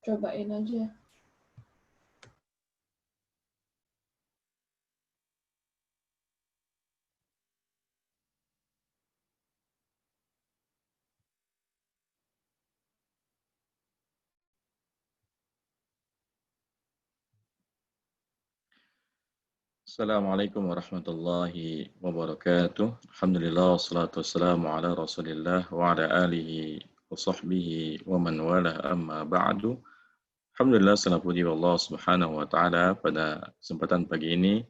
Cobain aja. Assalamualaikum warahmatullahi wabarakatuh. Alhamdulillah wassalatu wassalamu ala Rasulillah wa ala alihi wa sahbihi wa man walah amma ba'du. Alhamdulillah segala puji Allah Subhanahu wa taala pada kesempatan pagi ini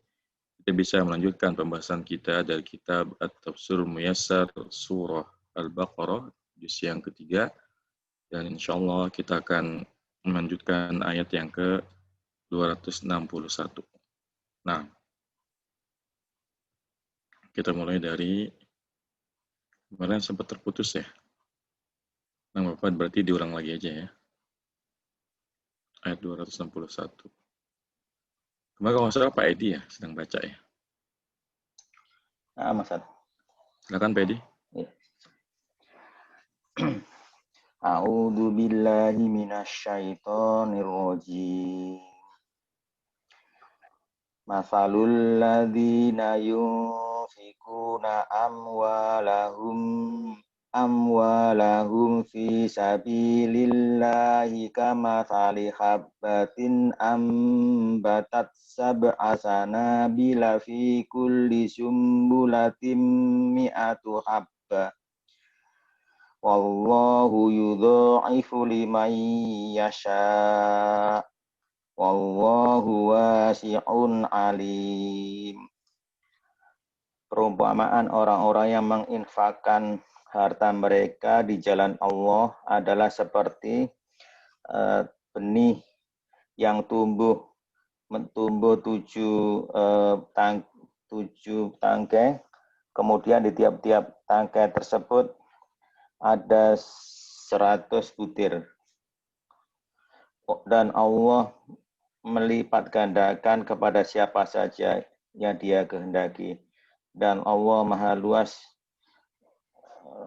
kita bisa melanjutkan pembahasan kita dari kitab At-Tafsir Muyassar surah Al-Baqarah juz yang ketiga dan insyaallah kita akan melanjutkan ayat yang ke 261. Nah, kita mulai dari kemarin sempat terputus ya. Nah, Bapak berarti diulang lagi aja ya. Ayat 261. Kemarin kalau nggak salah Pak Edi ya sedang baca ya. Mas Ad. Silakan Pak Edi. Ya. A'udzu billahi minasyaitonir rajim. Masalul ladzina yunfikuna amwalahum fi sabilillahi kamathali habbatin ambatat sab'a sanabila fi kulli sumbulatin mi'atu habba wallahu yudha'ifu liman yasha' wallahu wasi'un alim. Perumpamaan orang-orang yang menginfakkan harta mereka di jalan Allah adalah seperti benih yang tumbuh tujuh tangkai, kemudian di tiap-tiap tangkai tersebut ada 100 butir. Dan Allah melipat gandakan kepada siapa saja yang Dia kehendaki. Dan Allah Maha Luas,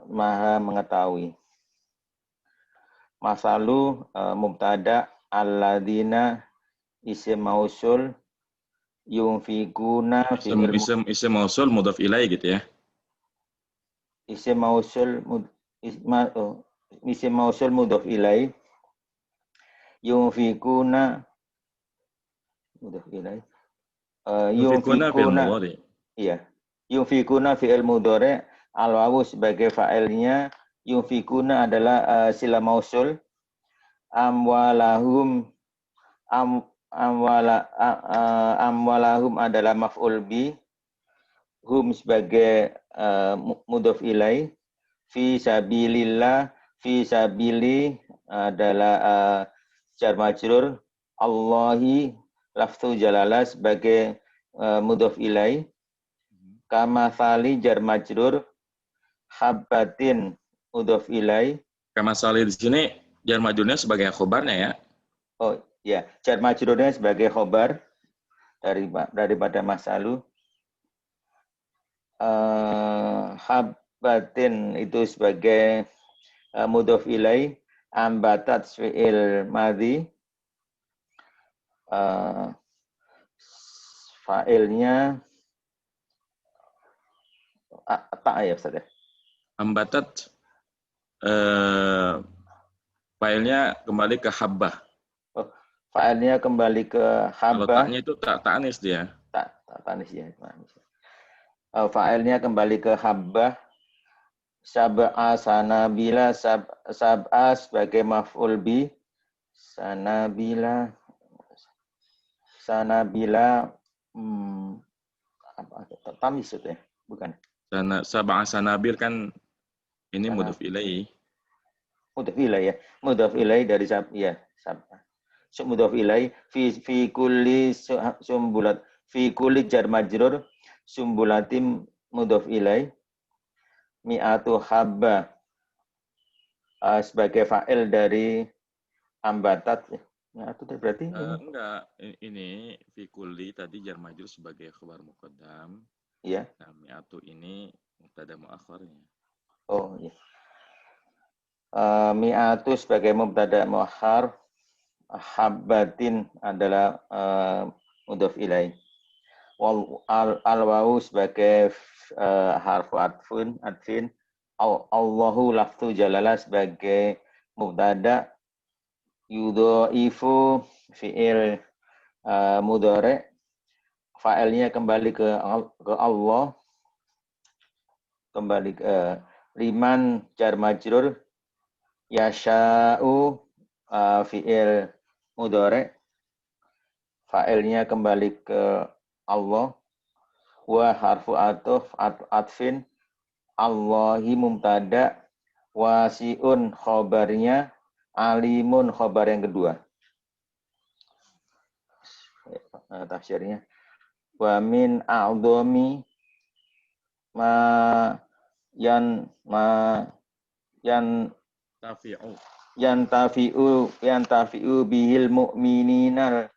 Maha mengetahui. Masalu mubtada alladzina isim mausul yunfikuna Isim mausul mudhaf ilaih gitu ya. Isim mausul mudhaf ilaih yunfikuna mudhaf ilaih Yunfikuna fi'il mudhari. Iya. Yunfikuna fi'il mudhari, al-wawu sebagai fa'ilnya, yunfikuna adalah sila mausul, amwalahum adalah maf'ul bi, hum sebagai mudhaf ilaih, fi sabilillah, fi sabili adalah jar majrur, Allahi lafzu jalalah sebagai mudhaf ilaih, kama sali jar majrur, habbatin mudhaf ilaih. Kama sali di sini jar majrurnya sebagai khobarnya ya. Oh ya, jar majrurnya sebagai khobar daripada masalu. Habbatin itu sebagai mudhaf ilaih, ambatat fi'il madhi, fa'ilnya tak ya Ustaz ya. Ambatat filenya kembali ke habbah. Oh, filenya kembali ke habbah. Kalau taknya itu tak tanis dia. Tak tanis ya. Filenya kembali ke habbah. Sab'a sanabila, sab'a sebagai maf'ul bi, sanabila tamis itu ya, bukan? Sab'a sanabil kan ini mudhaf ilaih. Mudhaf ilaih ya. Mudhaf ilaih dari sab'a. Mudhaf ilaih fi kulli sumbulat, fi kulli jar majrur, sumbulatim mudhaf ilaih, mi'atu habba sebagai fa'il dari ambatat. Ya, itu berarti enggak, ini fi kulli tadi jar majrur sebagai khabar muqaddam. Iya. Nah, mi'atu ini mubtada muakhirnya. Oh iya. Mi'atu sebagai mubtada muakhar, habbatin adalah mudhof ilaih. Al-wawu sebagai harfu adfin. Allahu lafzu jalalah sebagai mubtada. Yudhaifu fi'il mudhari'. Fa'ilnya kembali ke Allah. Kembali ke liman jar majrur. Yasha'u fi'il mudhari'. Fa'ilnya kembali ke Allah. Wa harfu atfin. Allahi mubtada. Wasi'un khobarnya. Alimun khobar yang kedua. Tafsirnya. Wa min a'dhami yan tafi'u bihil mu'mininal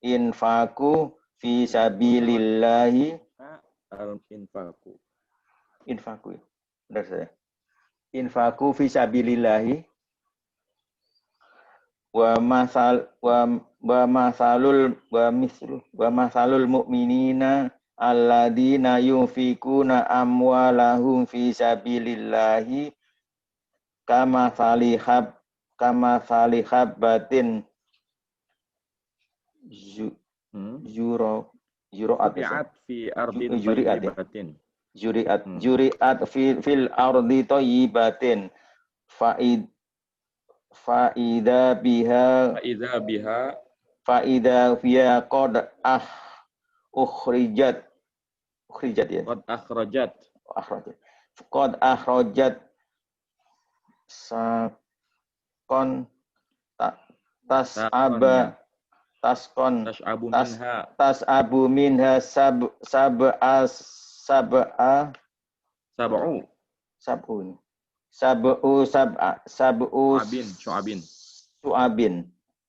infaku fi sabilillahi infaku benar saya infaku fi sabilillahi wa masalul mu'minina alladzina yunfikuna amwalahum fi sabilillahi kama salihhabbatin juri'at fil ardi thayyibatin fa'idha biha qad ukhrajat ya qad akhrajat sakon tasabu minha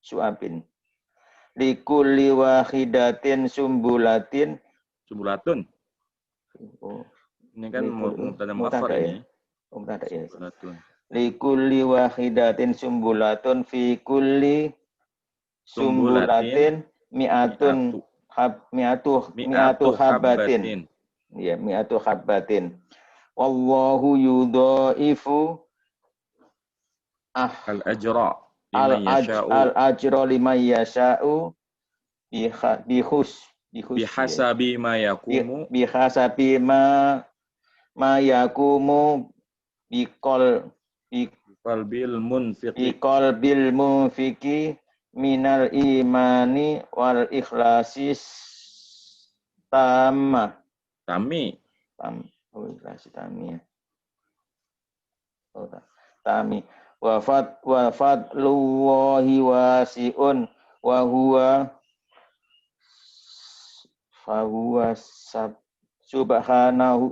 su'abin likulli wahidatin sumbulatun ini kan mubtada muakhar ini mubtada ya likulli wahidatin sumbulatun fi kulli sumbulatin mi'atu habbatin ya mi'atu habbatin wallahu yudhaifu al-ajra liman yasha'u bihasabi ma yakumu biqalbil munfiki minal imani wal ikhlasis tami wa fadlullahi wasi'un wa huwa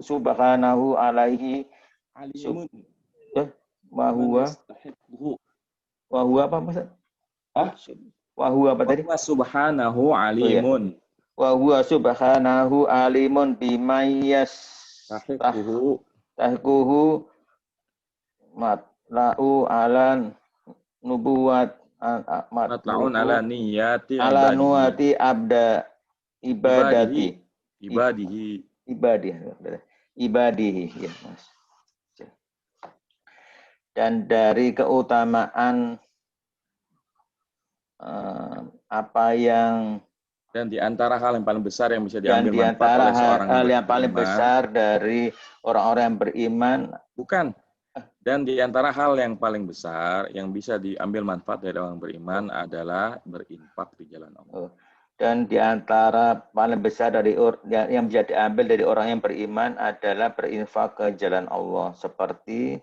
subhanahu alaihi alimun wa huwa apa maksud? Wa huwa apa tadi? Subhanahu alimun. Wa huwa subhanahu alimun bimayas tahkuhu matla'u alan nubuwat matla'un ala niyati abda ibadihi ya Mas. Dan dari keutamaan dan di antara hal yang paling besar yang bisa diambil manfaat oleh seorang yang paling besar dari orang-orang yang beriman dan di antara hal yang paling besar yang bisa diambil manfaat dari orang beriman adalah berinfak di jalan Allah. Dan di antara paling besar dari yang bisa diambil dari orang yang beriman adalah berinfak ke jalan Allah seperti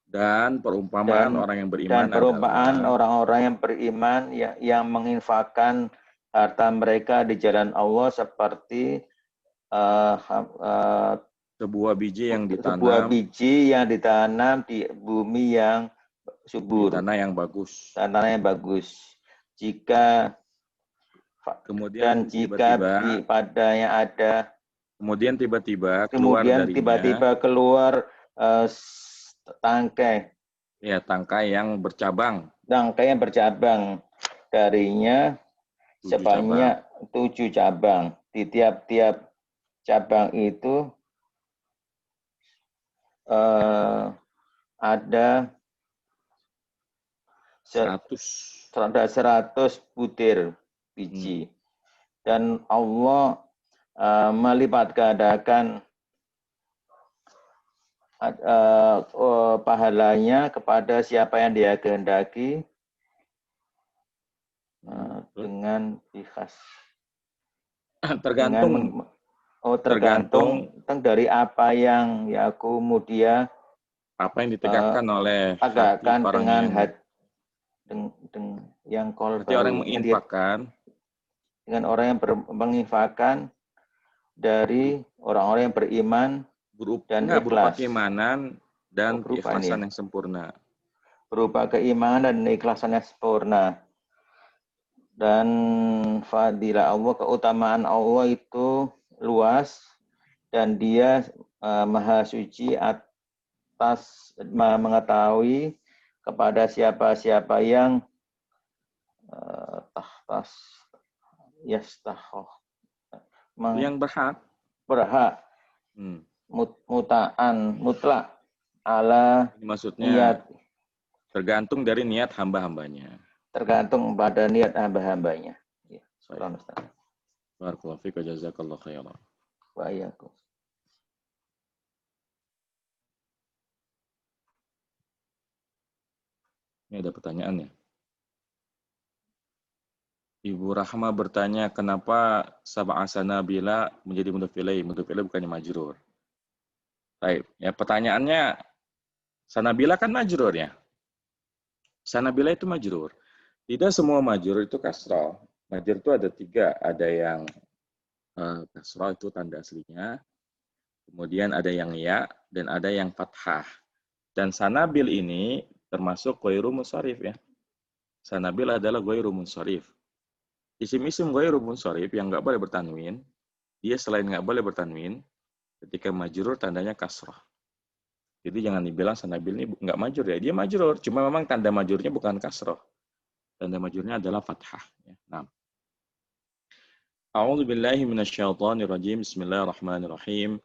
dan perumpamaan orang yang beriman dan perumpamaan orang-orang yang beriman yang menginfakkan harta mereka di jalan Allah seperti sebuah biji yang ditanam di bumi yang subur, tanah yang bagus. Jika kemudian tiba-tiba keluar tangkai yang bercabang darinya 7 sebanyak 7 cabang. Di tiap-tiap cabang itu ada 100 butir biji. Dan Allah melipat gandakan pahalanya kepada siapa yang dia kehendaki dengan ikhlas. Tergantung dari apa yang kemudian apa yang ditegakkan oleh tegakkan hati orang dengan yang orang yang menginfakkan, dengan orang yang menginfakkan dari orang-orang yang beriman dan ikhlas. Berupa keimanan dan keikhlasan yang sempurna. Berupa keimanan dan keikhlasan yang sempurna. Dan fadilah Allah, keutamaan Allah itu luas dan dia maha suci atas mengetahui kepada siapa-siapa yang yang berhak mutlak ala maksudnya niat, tergantung dari niat hamba-hambanya. Tergantung pada niat hamba-hambanya. Ya. Barakallahu fiik wa jazakallahu khairan. Wa iyyakum. Ini ada pertanyaannya. Ibu Rahma bertanya, kenapa sab'a sanabila menjadi mudhof ilaih? Mudhof ilaih bukannya majrur. Baik, ya pertanyaannya, sanabila kan majrur ya. Sanabila itu majrur. Tidak semua majrur itu kasrah. Majrur itu ada 3, ada yang kasrah itu tanda aslinya, kemudian ada yang ya, dan ada yang fathah. Dan sanabil ini termasuk ghairu munsharif ya. Sanabil adalah ghairu munsharif. Isim-isim ghairu munsharif yang nggak boleh bertanwin, dia selain nggak boleh bertanwin, ketika majrur tandanya kasrah. Jadi jangan dibilang sanabil ini nggak majrur ya. Dia majrur, cuma memang tanda majrurnya bukan kasrah. Tanda majrurnya adalah fathah. Nah. A'udzu billahi minasyaitonir rajim. Bismillahirrahmanirrahim.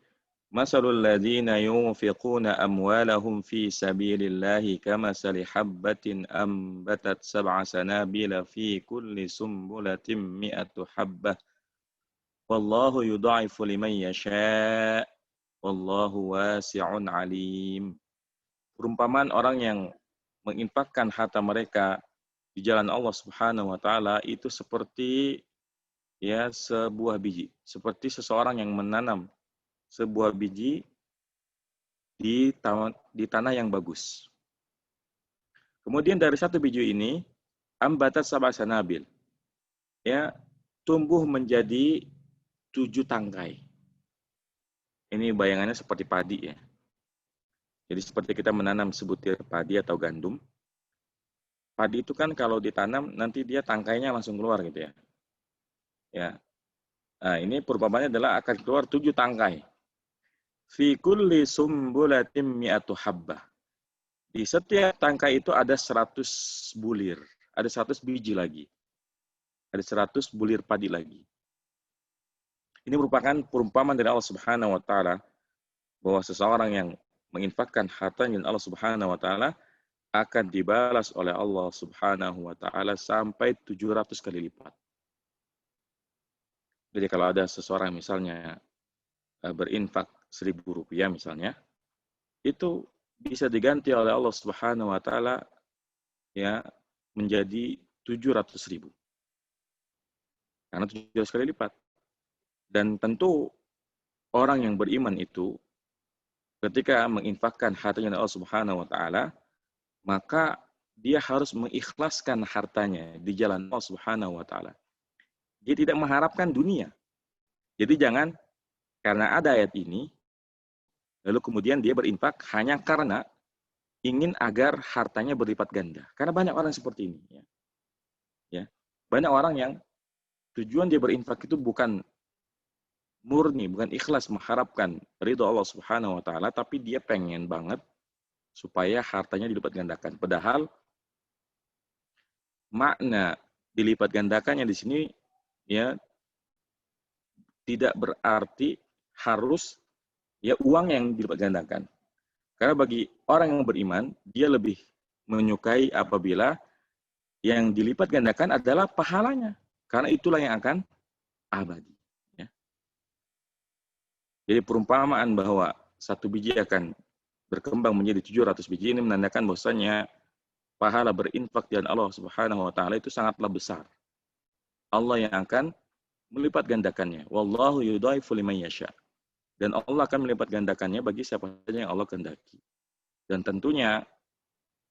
Masalul ladzina yunfiquna amwalahum fi sabilillahi kamasali habbatin ambatat sab'a sanabila fi kulli sumbulatin mi'atu habbah. Wallahu yudha'ifu liman yasha'. Wallahu wasi'un alim. Perumpamaan orang yang menginfakkan harta mereka di jalan Allah Subhanahu wa taala itu seperti ya sebuah biji, seperti seseorang yang menanam sebuah biji di tanah yang bagus. Kemudian dari satu biji ini ambatat sab'a sanabil. Ya, tumbuh menjadi 7 tangkai. Ini bayangannya seperti padi ya. Jadi seperti kita menanam sebutir padi atau gandum. Padi itu kan kalau ditanam nanti dia tangkainya langsung keluar gitu ya. Ya. Nah, ini perumpamaannya adalah akan keluar 7 tangkai. Fi kulli sumbulatin mi'atu habbah. Di setiap tangkai itu ada 100 bulir, ada 100 biji lagi. Ada 100 bulir padi lagi. Ini merupakan perumpamaan dari Allah Subhanahu wa taala bahwa seseorang yang menginfakkan hartanya dan Allah Subhanahu wa taala akan dibalas oleh Allah Subhanahu wa taala sampai 700 kali lipat. Jadi kalau ada seseorang misalnya berinfak Rp1.000 misalnya, itu bisa diganti oleh Allah Subhanahu wa taala ya menjadi 700.000. Karena 700 kali lipat. Dan tentu orang yang beriman itu ketika menginfakkan hartanya Allah Subhanahu wa taala, maka dia harus mengikhlaskan hartanya di jalan Allah Subhanahu wa taala. Dia tidak mengharapkan dunia. Jadi jangan karena ada ayat ini lalu kemudian dia berinfak hanya karena ingin agar hartanya berlipat ganda. Karena banyak orang seperti ini. Ya. Banyak orang yang tujuan dia berinfak itu bukan murni, bukan ikhlas mengharapkan ridho Allah Subhanahu wa taala, tapi dia pengen banget supaya hartanya dilipat gandakan. Padahal makna dilipat gandakannya di sini ya tidak berarti harus ya uang yang dilipat gandakan. Karena bagi orang yang beriman, dia lebih menyukai apabila yang dilipat gandakan adalah pahalanya. Karena itulah yang akan abadi. Ya. Jadi perumpamaan bahwa satu biji akan berkembang menjadi 700 biji ini menandakan bahwasanya pahala berinfak di jalan Allah Subhanahu wa taala itu sangatlah besar. Allah yang akan melipat gandakannya. Wallahu yudhaifu liman yasha. Dan Allah akan melipat gandakannya bagi siapa saja yang Allah kehendaki. Dan tentunya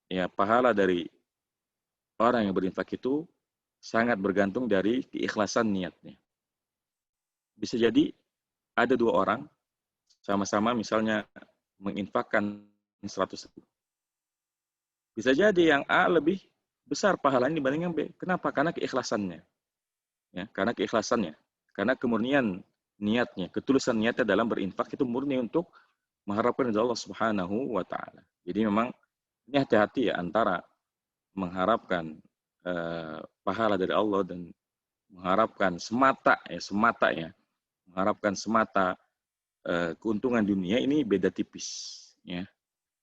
ya pahala dari orang yang berinfak itu sangat bergantung dari keikhlasan niatnya. Bisa jadi ada dua orang sama-sama misalnya menginfakkan 100 ribu. Bisa jadi yang A lebih besar pahalanya dibanding yang B. Kenapa? Karena keikhlasannya. Ya, karena keikhlasannya. Karena kemurnian niatnya, ketulusan niatnya dalam berinfak itu murni untuk mengharapkan ridha Allah Subhanahu wa taala. Jadi memang ini hati-hati ya antara mengharapkan pahala dari Allah dan mengharapkan semata ya, mengharapkan semata keuntungan dunia ini beda tipis ya.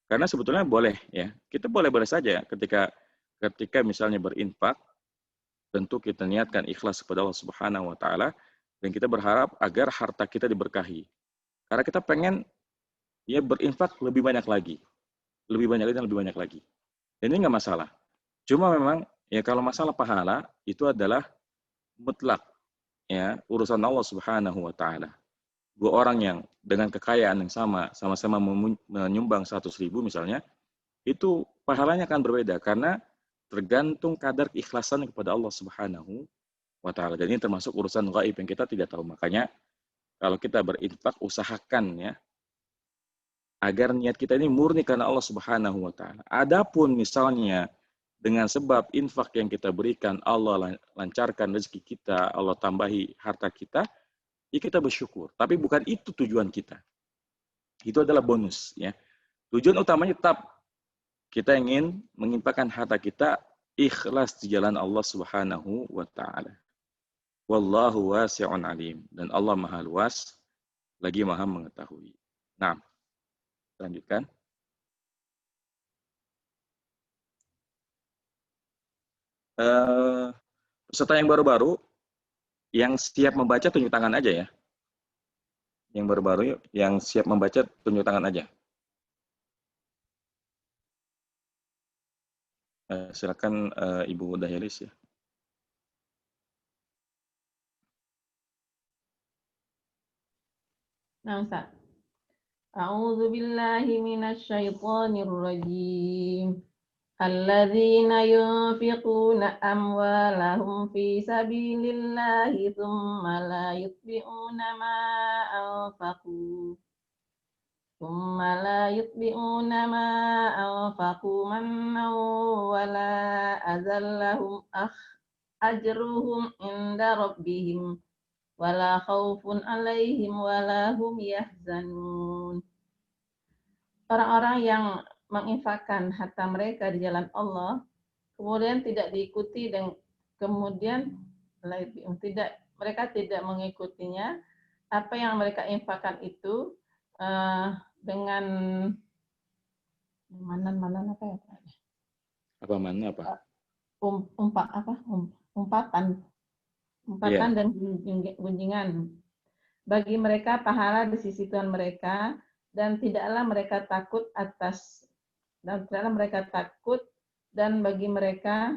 Karena sebetulnya boleh ya, kita boleh saja ketika misalnya berinfak, tentu kita niatkan ikhlas kepada Allah Subhanahu wa taala dan kita berharap agar harta kita diberkahi. Karena kita pengen ya berinfak lebih banyak lagi. Lebih banyak lagi. Dan ini nggak masalah. Cuma memang ya kalau masalah pahala itu adalah mutlak ya urusan Allah Subhanahu wa taala. Dua orang yang dengan kekayaan yang sama-sama menyumbang 100 ribu misalnya, itu pahalanya akan berbeda karena tergantung kadar keikhlasan kepada Allah Subhanahu wa taala. Dan ini termasuk urusan gaib yang kita tidak tahu. Makanya kalau kita berinfak usahakan ya agar niat kita ini murni karena Allah Subhanahu wa taala. Adapun misalnya dengan sebab infak yang kita berikan Allah lancarkan rezeki kita, Allah tambahi harta kita, ya kita bersyukur. Tapi bukan itu tujuan kita. Itu adalah bonus ya. Tujuan utamanya tetap kita ingin menginfakkan harta kita ikhlas di jalan Allah Subhanahu wa taala. Wallahu wasi'un alim, dan Allah Maha luas lagi Maha mengetahui. Nah, lanjutkan. Peserta yang baru-baru yang siap membaca tunjuk tangan aja ya. Yang baru-baru yang siap membaca tunjuk tangan aja. Silakan Ibu Dahilis ya. Nah, Ustaz. A'udzu billahi minasyaitonir rajim. Alladzina yunfiquna amwalahum fi sabilillahi tsumma la yutbi'una ma anfaqu. ثم لا يتبعون ما أنفقوا منا ولا أذى لهم أجرهم عند ربهم ولا خوف عليهم ولا هم يحزنون. Orang-orang yang menginfakkan harta mereka di jalan Allah, kemudian tidak diikuti dan kemudian mereka tidak mengikutinya, apa yang mereka infakkan itu dengan apa ya? Apa mana apa? Umpatan Yeah. dan gunjingan. Bagi mereka pahala di sisi Tuhan mereka dan tidaklah mereka takut dan bagi mereka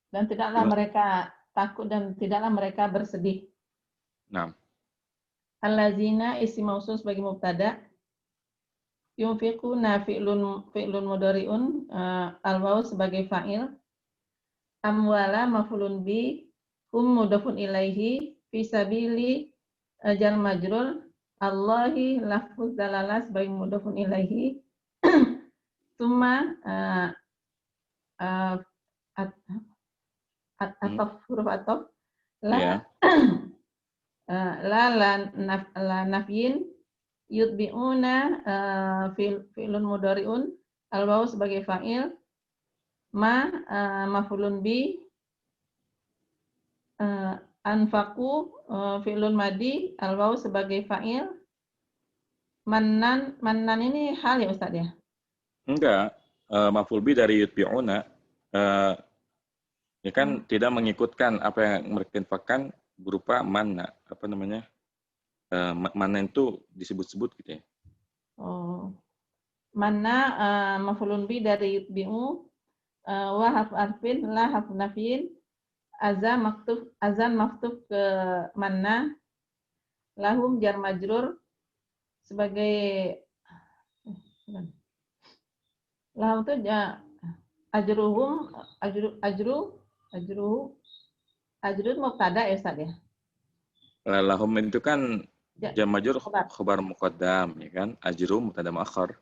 dan tidaklah mereka takut dan tidaklah mereka bersedih. Nah. Allazina isim mausul sebagai mubtada, yunfiquna fi'lun mudhari'un, al-waw sebagai fa'il, amwala maf'ulun bi, hum mudhafun ilaihi, fi sabili jar majrur, Allahi lafuz dalalah sebagai mudhafun ilaihi, tsumma huruf ataf la la nafyin yutbi'una fi'lun mudhari'un al-waw sebagai fa'il maf'ulun bi, anfaku fi'lun madi, al-waw sebagai fa'il. Mannan ini hal ya Ustaz ya? Enggak, maf'ul bi dari yutbi'una ya kan tidak mengikutkan apa yang mereka infakkan berupa mana, apa namanya? Mana itu disebut-sebut gitu ya. Oh. Mana maf'ulun bi dari yutbi'u, wa harfu arfin, la harfu nafyin, azan maktub ke mana, lahum jar majrur sebagai lahum itu ajruhum, ajrun mubtada ya Ustaz ya? Lahum itu kan jam majrur Khobar. khobar muqaddam ya kan, ajrum mubtada muakhar.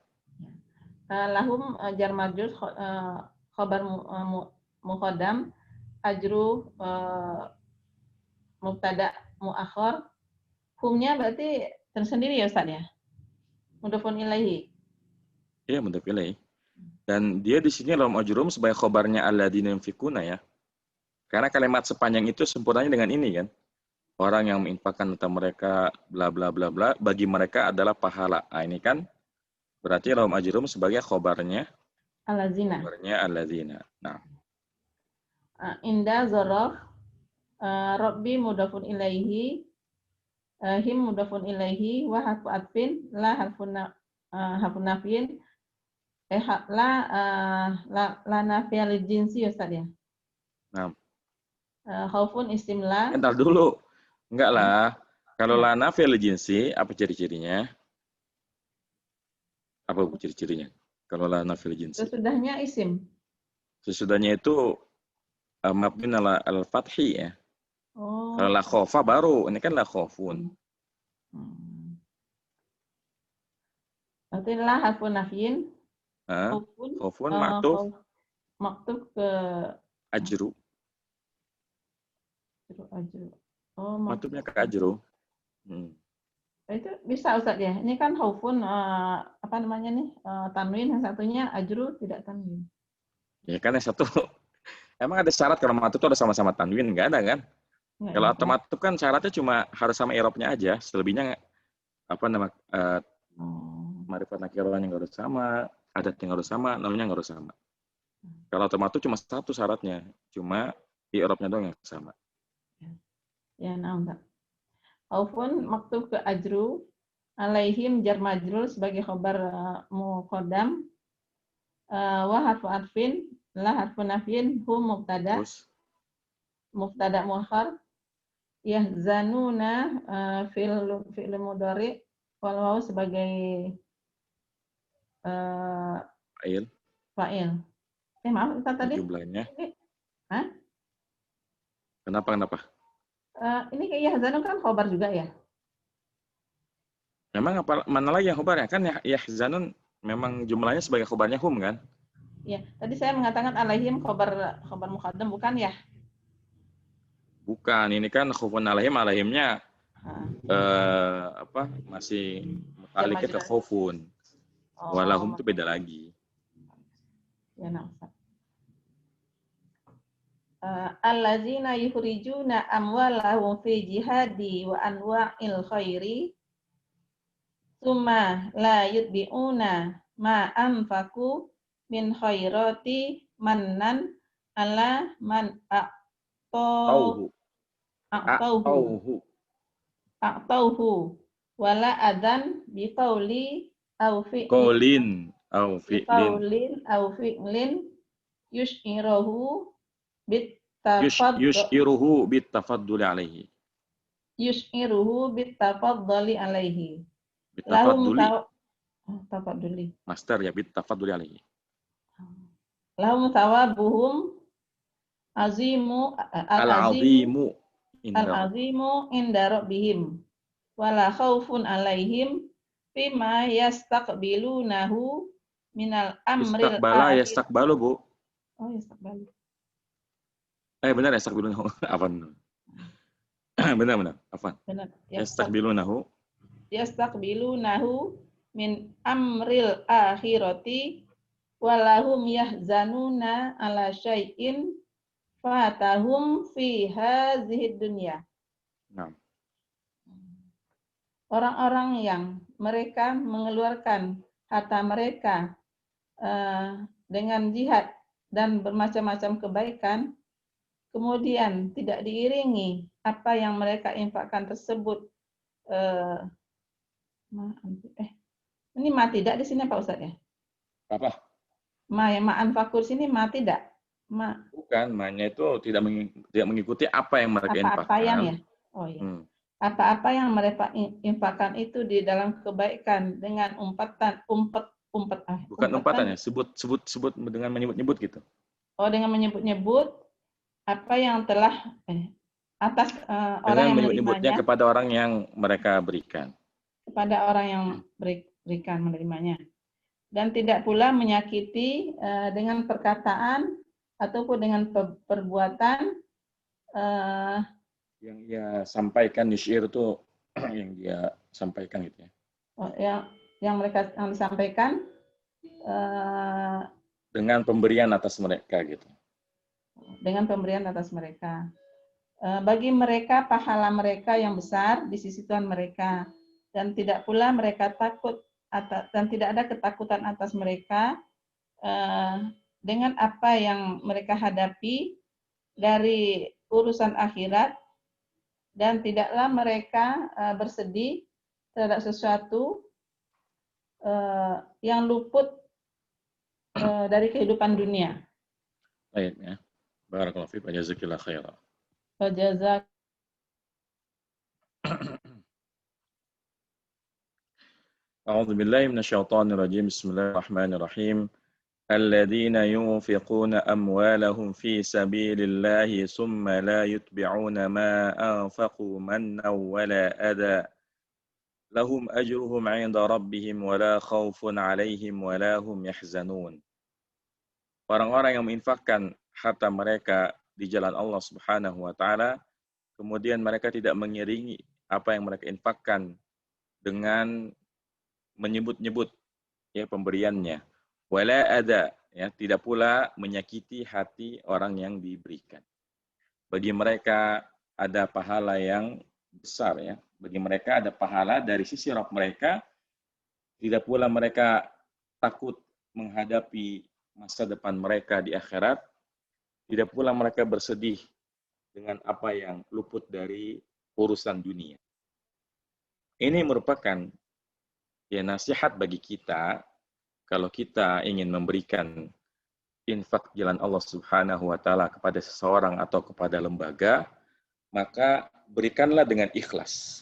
Lahum jar majrur khobar muqaddam, ajru mubtada muakhar. Humnya berarti tersendiri ya Ustaz ya? Mudhofun ilaihi. Iya, mudhof ilaih. Dan dia di sini lahum ajrum sebagai khobarnya alladzina yunfikuna ya. Karena kalimat sepanjang itu sempurnanya dengan ini kan. Orang yang menginfakkan harta mereka bla bla bla bla bagi mereka adalah pahala. Nah, ini kan berarti lahum ajrum sebagai khobarnya alladzina. Nah, Inda zorof, Rabbi mudhafun ilaihi, him mudhafun ilaihi, wa harfu atfin, la harfu nafyin, la nafiyal jinsi ya Ustaz ya? nah. Khaufun istimla. Entar dulu. Enggak lah. Kalau Ya. lana fi'il jinsi, apa ciri-cirinya? Apa ciri-cirinya? Kalau lana fi'il jinsi. Sesudahnya isim. Sesudahnya itu mabni ala al-fathi ya. Oh. Kalau la khofa baru, ini kan la khofun. Berarti la harfu nafyin. Khofun maktuf Maktub ke ajru. ajru. Oh, Maktubnya ke ajru. Itu bisa Ustaz ya. Ini kan khaufun apa namanya nih? Tanwin, yang satunya ajru tidak tanwin. Ya kan yang satu emang ada syarat kalau matub itu ada sama-sama tanwin, enggak ada kan? Nggak Kalau ya? otomatub kan syaratnya cuma harus sama i'rabnya aja, selebihnya apa nama ma'rifat nakirahnya nggak harus sama, adatnya nggak harus sama, namanya nggak harus sama. Kalau otomatub cuma satu syaratnya, cuma i'rabnya doang yang sama. Ya, nah Ustaz. Khaufun maktub ke ajru, alaihim jar majrur sebagai khabar muqaddam, wa harfu atfin, la harfu nafyin, hum mubtada. Terus Mubtada muakhar, yahzanuna fi'il mudhari, wal waw sebagai fa'il. Maaf Ustaz tadi. Jumlahnya. Hah? Kenapa? Ini kayak yahzanun kan khabar juga ya? Memang mana lagi yang khabarnya? Kan yahzanun memang jumlahnya sebagai khabarnya hum kan? Ya, tadi saya mengatakan alaihim khabar muqaddam bukan ya? Bukan, ini kan khaufun alaihimnya masih mutaliknya ke khaufun. Walahum itu beda lagi. Ya, nah, Ustaz. Allazina yukhrijuna amwalahum fi jihadi wa anwa'il khairi tsumma la yutbi'una ma anfaqu min khairati mannan ala man a'tauhu wala adan biqauli au fi'lin au fi'lin yush'iruhu bitafadduli alaihi. Tafadduli. Master ya bitafadduli alaihi. Lahum thawabuhum al-azimu inda rabbihim wala khaufun alaihim fima yastaqbilunahu minal amril yastaqbalu Bu. Oh, yastaqbalu. Benar yastaqbilunahu. Afan. Benar. Afan. Benar. Yastaqbilunahu min amril akhirati walahum yahzanuna ala syai'in fatahum fi hadhihi dunya. Nah, Orang-orang yang mereka mengeluarkan harta mereka dengan jihad dan bermacam-macam kebaikan, kemudian tidak diiringi apa yang mereka infakkan tersebut. Ini ma tidak di sini Pak Ustadz ya? apa? Ma anfakur sini ma tidak? Ma Bukan, ma-nya itu tidak mengikuti apa yang mereka apa-apa yang infakkan. ya? Oh iya. Apa-apa yang mereka infakkan itu di dalam kebaikan dengan Bukan umpatan ya, sebut dengan menyebut-nyebut gitu. Oh, dengan menyebut-nyebut apa yang telah atas orang Dengan yang menyebut-nyebutnya menerimanya, kepada orang yang mereka berikan. kepada orang yang berikan menerimanya, dan tidak pula menyakiti dengan perkataan ataupun dengan perbuatan Yang dia sampaikan di syair itu yang dia sampaikan gitu ya. yang mereka yang disampaikan dengan pemberian atas mereka gitu. Dengan pemberian atas mereka. Bagi mereka pahala mereka yang besar di sisi Tuhan mereka, dan tidak pula mereka takut dan tidak ada ketakutan atas mereka dengan apa yang mereka hadapi dari urusan akhirat, dan tidaklah mereka bersedih terhadap sesuatu yang luput dari kehidupan dunia. Baik ya. Barakallahu fiik wa jazakillahu khairan. Jazak. A'udzu billahi minasyaitonir rajim. Bismillahirrahmanirrahim. الذين ينفقون أموالهم في سبيل الله ثم لا يتبعون ما أنفقوا منا ولا أذى لهم أجرهم عند ربهم ولا خوف عليهم ولا هم يحزنون. Orang-orang yang menginfakkan harta mereka di jalan Allah Subhanahu wa taala, kemudian mereka tidak mengiringi apa yang mereka infakkan dengan menyebut-nyebut ya pemberiannya. Wala ada, ya, tidak pula menyakiti hati orang yang diberikan. Bagi mereka ada pahala yang besar ya. Bagi mereka ada pahala dari sisi Rabb mereka. Tidak pula mereka takut menghadapi masa depan mereka di akhirat. Tidak pula mereka bersedih dengan apa yang luput dari urusan dunia. Ini merupakan ya nasihat bagi kita. Kalau kita ingin memberikan infak jalan Allah Subhanahu wa taala kepada seseorang atau kepada lembaga, maka berikanlah dengan ikhlas.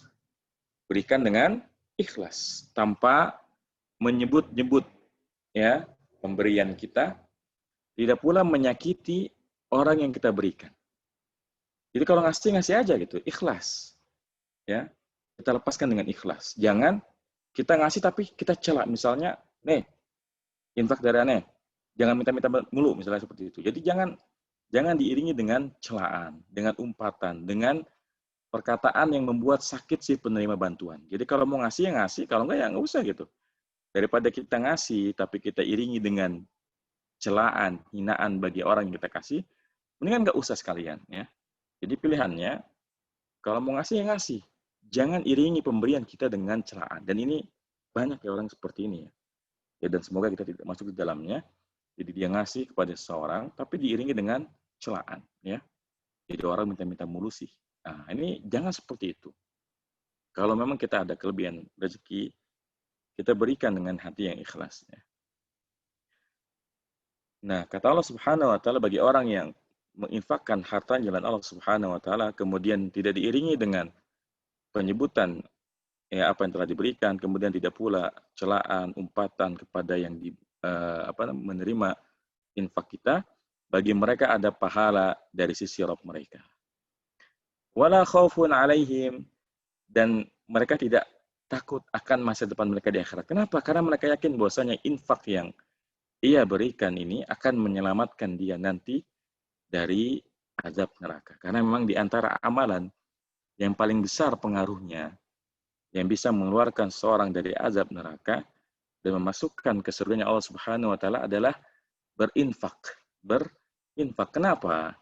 Berikan dengan ikhlas tanpa menyebut-nyebut ya pemberian kita, tidak pula menyakiti orang yang kita berikan. Jadi kalau ngasih aja gitu, ikhlas. Ya. Kita lepaskan dengan ikhlas. Jangan kita ngasih tapi kita celak misalnya, nih infak dari aneh, jangan minta-minta mulu misalnya seperti itu. Jadi jangan diiringi dengan celaan, dengan umpatan, dengan perkataan yang membuat sakit si penerima bantuan. Jadi kalau mau ngasih ya ngasih, kalau enggak ya enggak usah gitu. Daripada kita ngasih tapi kita iringi dengan celaan, hinaan bagi orang yang kita kasih, mendingan enggak usah sekalian ya. Jadi pilihannya kalau mau ngasih ya ngasih. Jangan iringi pemberian kita dengan celaan. Dan ini banyak ya orang seperti ini ya. Ya, dan semoga kita tidak masuk di dalamnya. Jadi dia ngasih kepada seseorang, tapi diiringi dengan celaan. Ya. Jadi orang minta-minta mulu sih. Nah, ini jangan seperti itu. Kalau memang kita ada kelebihan rezeki, kita berikan dengan hati yang ikhlas. Ya. Nah, kata Allah Subhanahu wa taala bagi orang yang menginfakkan harta jalan Allah Subhanahu wa taala, kemudian tidak diiringi dengan penyebutan ya apa yang telah diberikan, kemudian tidak pula celaan, umpatan kepada yang menerima infak kita, bagi mereka ada pahala dari sisi Rabb mereka. Wala khaufun alaihim, dan mereka tidak takut akan masa depan mereka di akhirat. Kenapa? Karena mereka yakin bahwasanya infak yang ia berikan ini akan menyelamatkan dia nanti dari azab neraka. Karena memang di antara amalan yang paling besar pengaruhnya yang bisa mengeluarkan seorang dari azab neraka dan memasukkan ke surganya Allah Subhanahu wa taala adalah berinfak. Berinfak. Kenapa?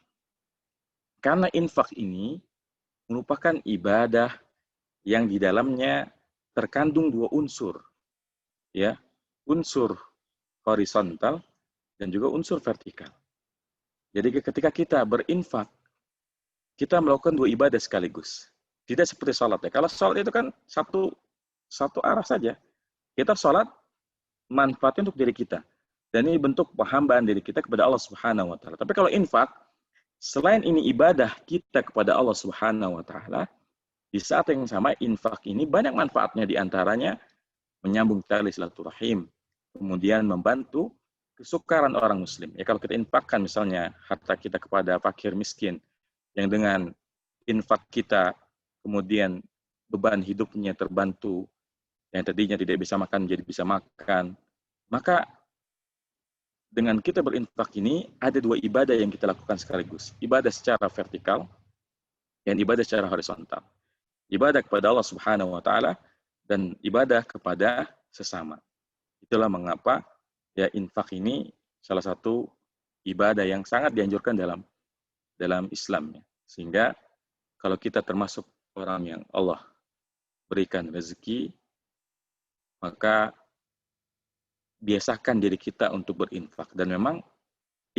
Karena infak ini merupakan ibadah yang di dalamnya terkandung dua unsur, ya, unsur horizontal dan juga unsur vertikal. Jadi ketika kita berinfak, kita melakukan dua ibadah sekaligus. Tidak seperti sholat ya. Kalau sholat itu kan satu arah saja. Kita sholat manfaatnya untuk diri kita. Dan ini bentuk penghambaan diri kita kepada Allah Subhanahu wa taala. Tapi kalau infak, selain ini ibadah kita kepada Allah Subhanahu wa taala, di saat yang sama infak ini banyak manfaatnya, di antaranya menyambung tali silaturahim, kemudian membantu kesukaran orang muslim. Ya kalau kita infakkan misalnya harta kita kepada fakir miskin, yang dengan infak kita kemudian beban hidupnya terbantu, yang tadinya tidak bisa makan jadi bisa makan, maka dengan kita berinfak ini ada dua ibadah yang kita lakukan sekaligus. Ibadah secara vertikal dan ibadah secara horizontal. Ibadah kepada Allah Subhanahu wa taala dan ibadah kepada sesama. Itulah mengapa ya infak ini salah satu ibadah yang sangat dianjurkan dalam Islam ya. Sehingga kalau kita termasuk orang yang Allah berikan rezeki, maka biasakan diri kita untuk berinfak. Dan memang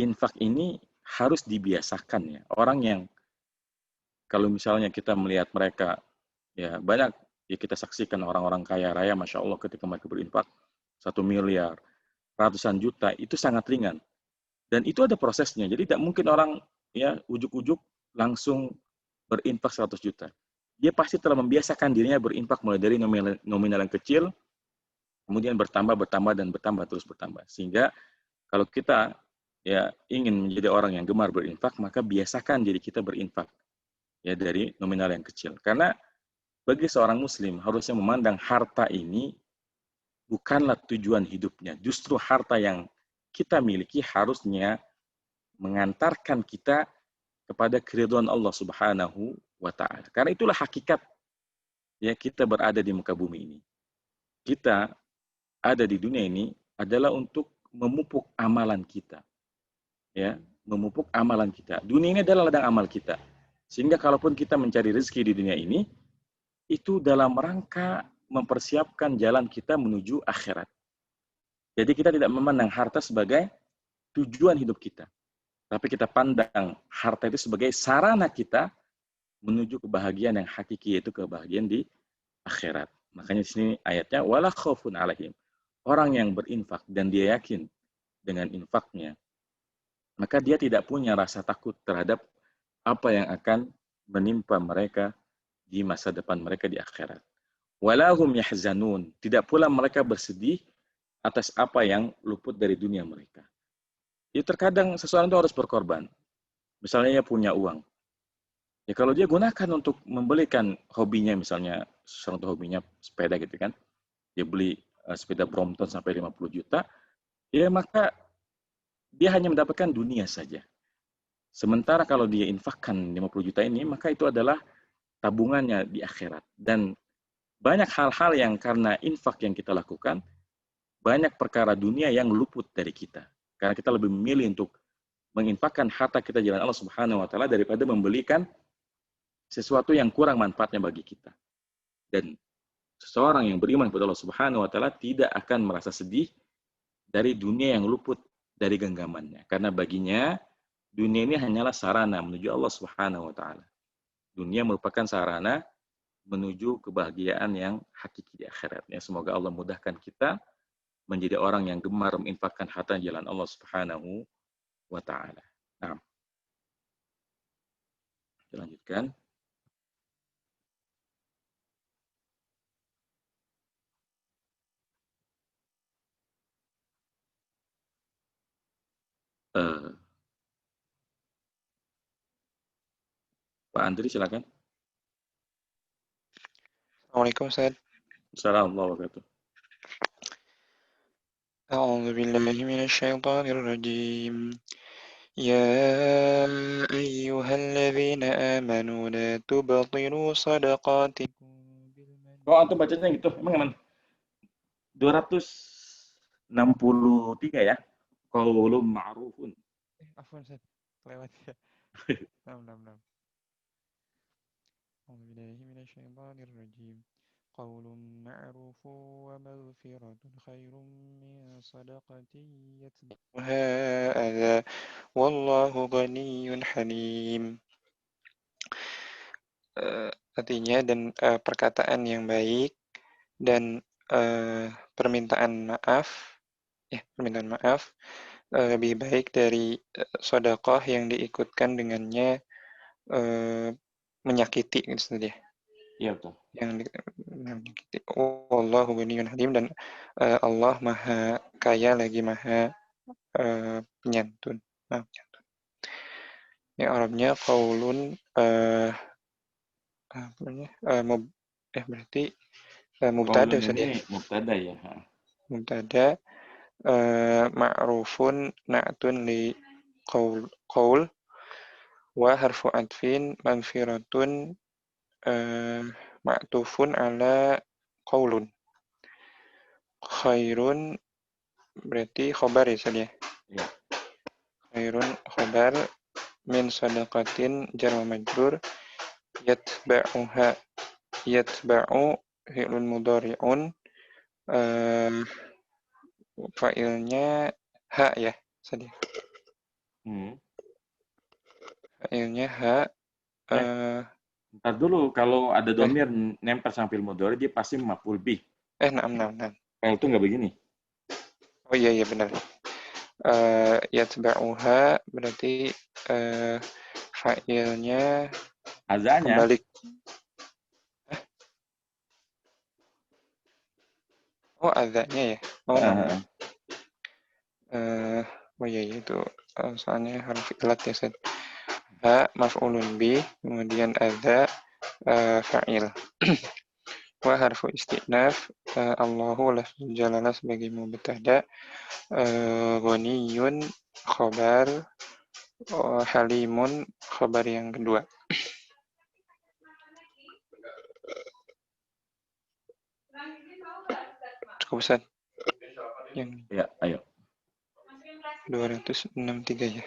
infak ini harus dibiasakan ya. Orang yang kalau misalnya kita melihat mereka, ya banyak ya kita saksikan orang-orang kaya raya, Masya Allah ketika mereka berinfak 1 miliar, ratusan juta, itu sangat ringan. Dan itu ada prosesnya. Jadi tidak mungkin orang ya ujuk-ujuk langsung berinfak 100 juta. Dia pasti telah membiasakan dirinya berinfak mulai dari nominal yang kecil, kemudian bertambah terus bertambah. Sehingga kalau kita ya ingin menjadi orang yang gemar berinfak, maka biasakan diri kita berinfak ya dari nominal yang kecil. Karena bagi seorang muslim harusnya memandang harta ini bukanlah tujuan hidupnya. Justru harta yang kita miliki harusnya mengantarkan kita kepada keridhaan Allah Subhanahu wa taala. Karena itulah hakikat ya kita berada di muka bumi ini. Kita ada di dunia ini adalah untuk memupuk amalan kita. Ya, memupuk amalan kita. Dunia ini adalah ladang amal kita. Sehingga kalaupun kita mencari rezeki di dunia ini, itu dalam rangka mempersiapkan jalan kita menuju akhirat. Jadi kita tidak memandang harta sebagai tujuan hidup kita. Tapi kita pandang harta itu sebagai sarana kita menuju kebahagiaan yang hakiki, yaitu kebahagiaan di akhirat. Makanya di sini ayatnya, wala khaufun alaihim. Orang yang berinfak dan dia yakin dengan infaknya, maka dia tidak punya rasa takut terhadap apa yang akan menimpa mereka di masa depan mereka di akhirat. Walahum yahzanun. Tidak pula mereka bersedih atas apa yang luput dari dunia mereka. Ya terkadang seseorang itu harus berkorban. Misalnya dia punya uang. Ya kalau dia gunakan untuk membelikan hobinya, misalnya seseorang itu hobinya sepeda gitu kan. Dia beli sepeda Brompton sampai 50 juta. Ya maka dia hanya mendapatkan dunia saja. Sementara kalau dia infakkan 50 juta ini, maka itu adalah tabungannya di akhirat. Dan banyak hal-hal yang karena infak yang kita lakukan, banyak perkara dunia yang luput dari kita. Karena kita lebih memilih untuk menginfakkan harta kita jalan Allah Subhanahu wa taala daripada membelikan sesuatu yang kurang manfaatnya bagi kita. Dan seseorang yang beriman kepada Allah Subhanahu wa taala tidak akan merasa sedih dari dunia yang luput dari genggamannya. Karena baginya dunia ini hanyalah sarana menuju Allah Subhanahu wa taala. Dunia merupakan sarana menuju kebahagiaan yang hakiki di akhirat. Ya, semoga Allah mudahkan kita menjadi orang yang gemar menginfakkan harta jalan Allah Subhanahu wa taala. Nah, kita lanjutkan. Pak Andri silakan. Assalamualaikum Ustaz. Assalamualaikum warahmatullahi wabarakatuh. أعوذ بالله من الشيطان الرجيم يا أيها الذين آمنوا لا تبطلوا صدقاتكم Oh, antum bacanya gitu. Emang 263 ya? qaulun ma'rufun. Afwan Ustaz, kelewat ya. Nam. A'udzubillahi minasyaitonir rajim. Qaulun ma'rufun wa maghfiratun khairum min shadaqatin yatba'uha adza wallahu ghaniyyun halim. Artinya dan perkataan yang baik dan permintaan maaf lebih baik dari sedekah yang diikutkan dengannya menyakiti gitu dia. Iya betul. Yang menyakiti. Wallahu ghaniyyun halim, dan Allah Maha Kaya lagi Maha penyantun. Ya Arabnya qaulun berarti mubtada Qaulun saja. ini mubtada ya. Mubtada ma'rufun na'tun li qaul wa harfu atfin maghfiratun ma'tufun ala qaulun. Khairun berarti khobar ya saja. Ya. Khairun khobar min sadaqatin jar wa majrur yatba'u fi'lun mudhari'un fa'ilnya ha ya saja. Fa'ilnya ha. Ntar dulu, kalau ada domir nempel sama fi'il mudhari dia pasti maf'ul bih. Nam. Kalau itu nggak begini. Oh iya benar. Yatba'uha berarti fa'ilnya Azanya. kembali. Oh azanya ya. Oh nama. Oh iya itu soalnya harus ilat ya Ustaz. Ha maf'ulun bih, kemudian adza fa'il. Wa harfu istinaf Allahu lafzul jalalah sebagai mubtada, ghaniyun khabar, halimun khabar yang kedua. Cukup Ustaz. Yang ya, ayo. 263 ya.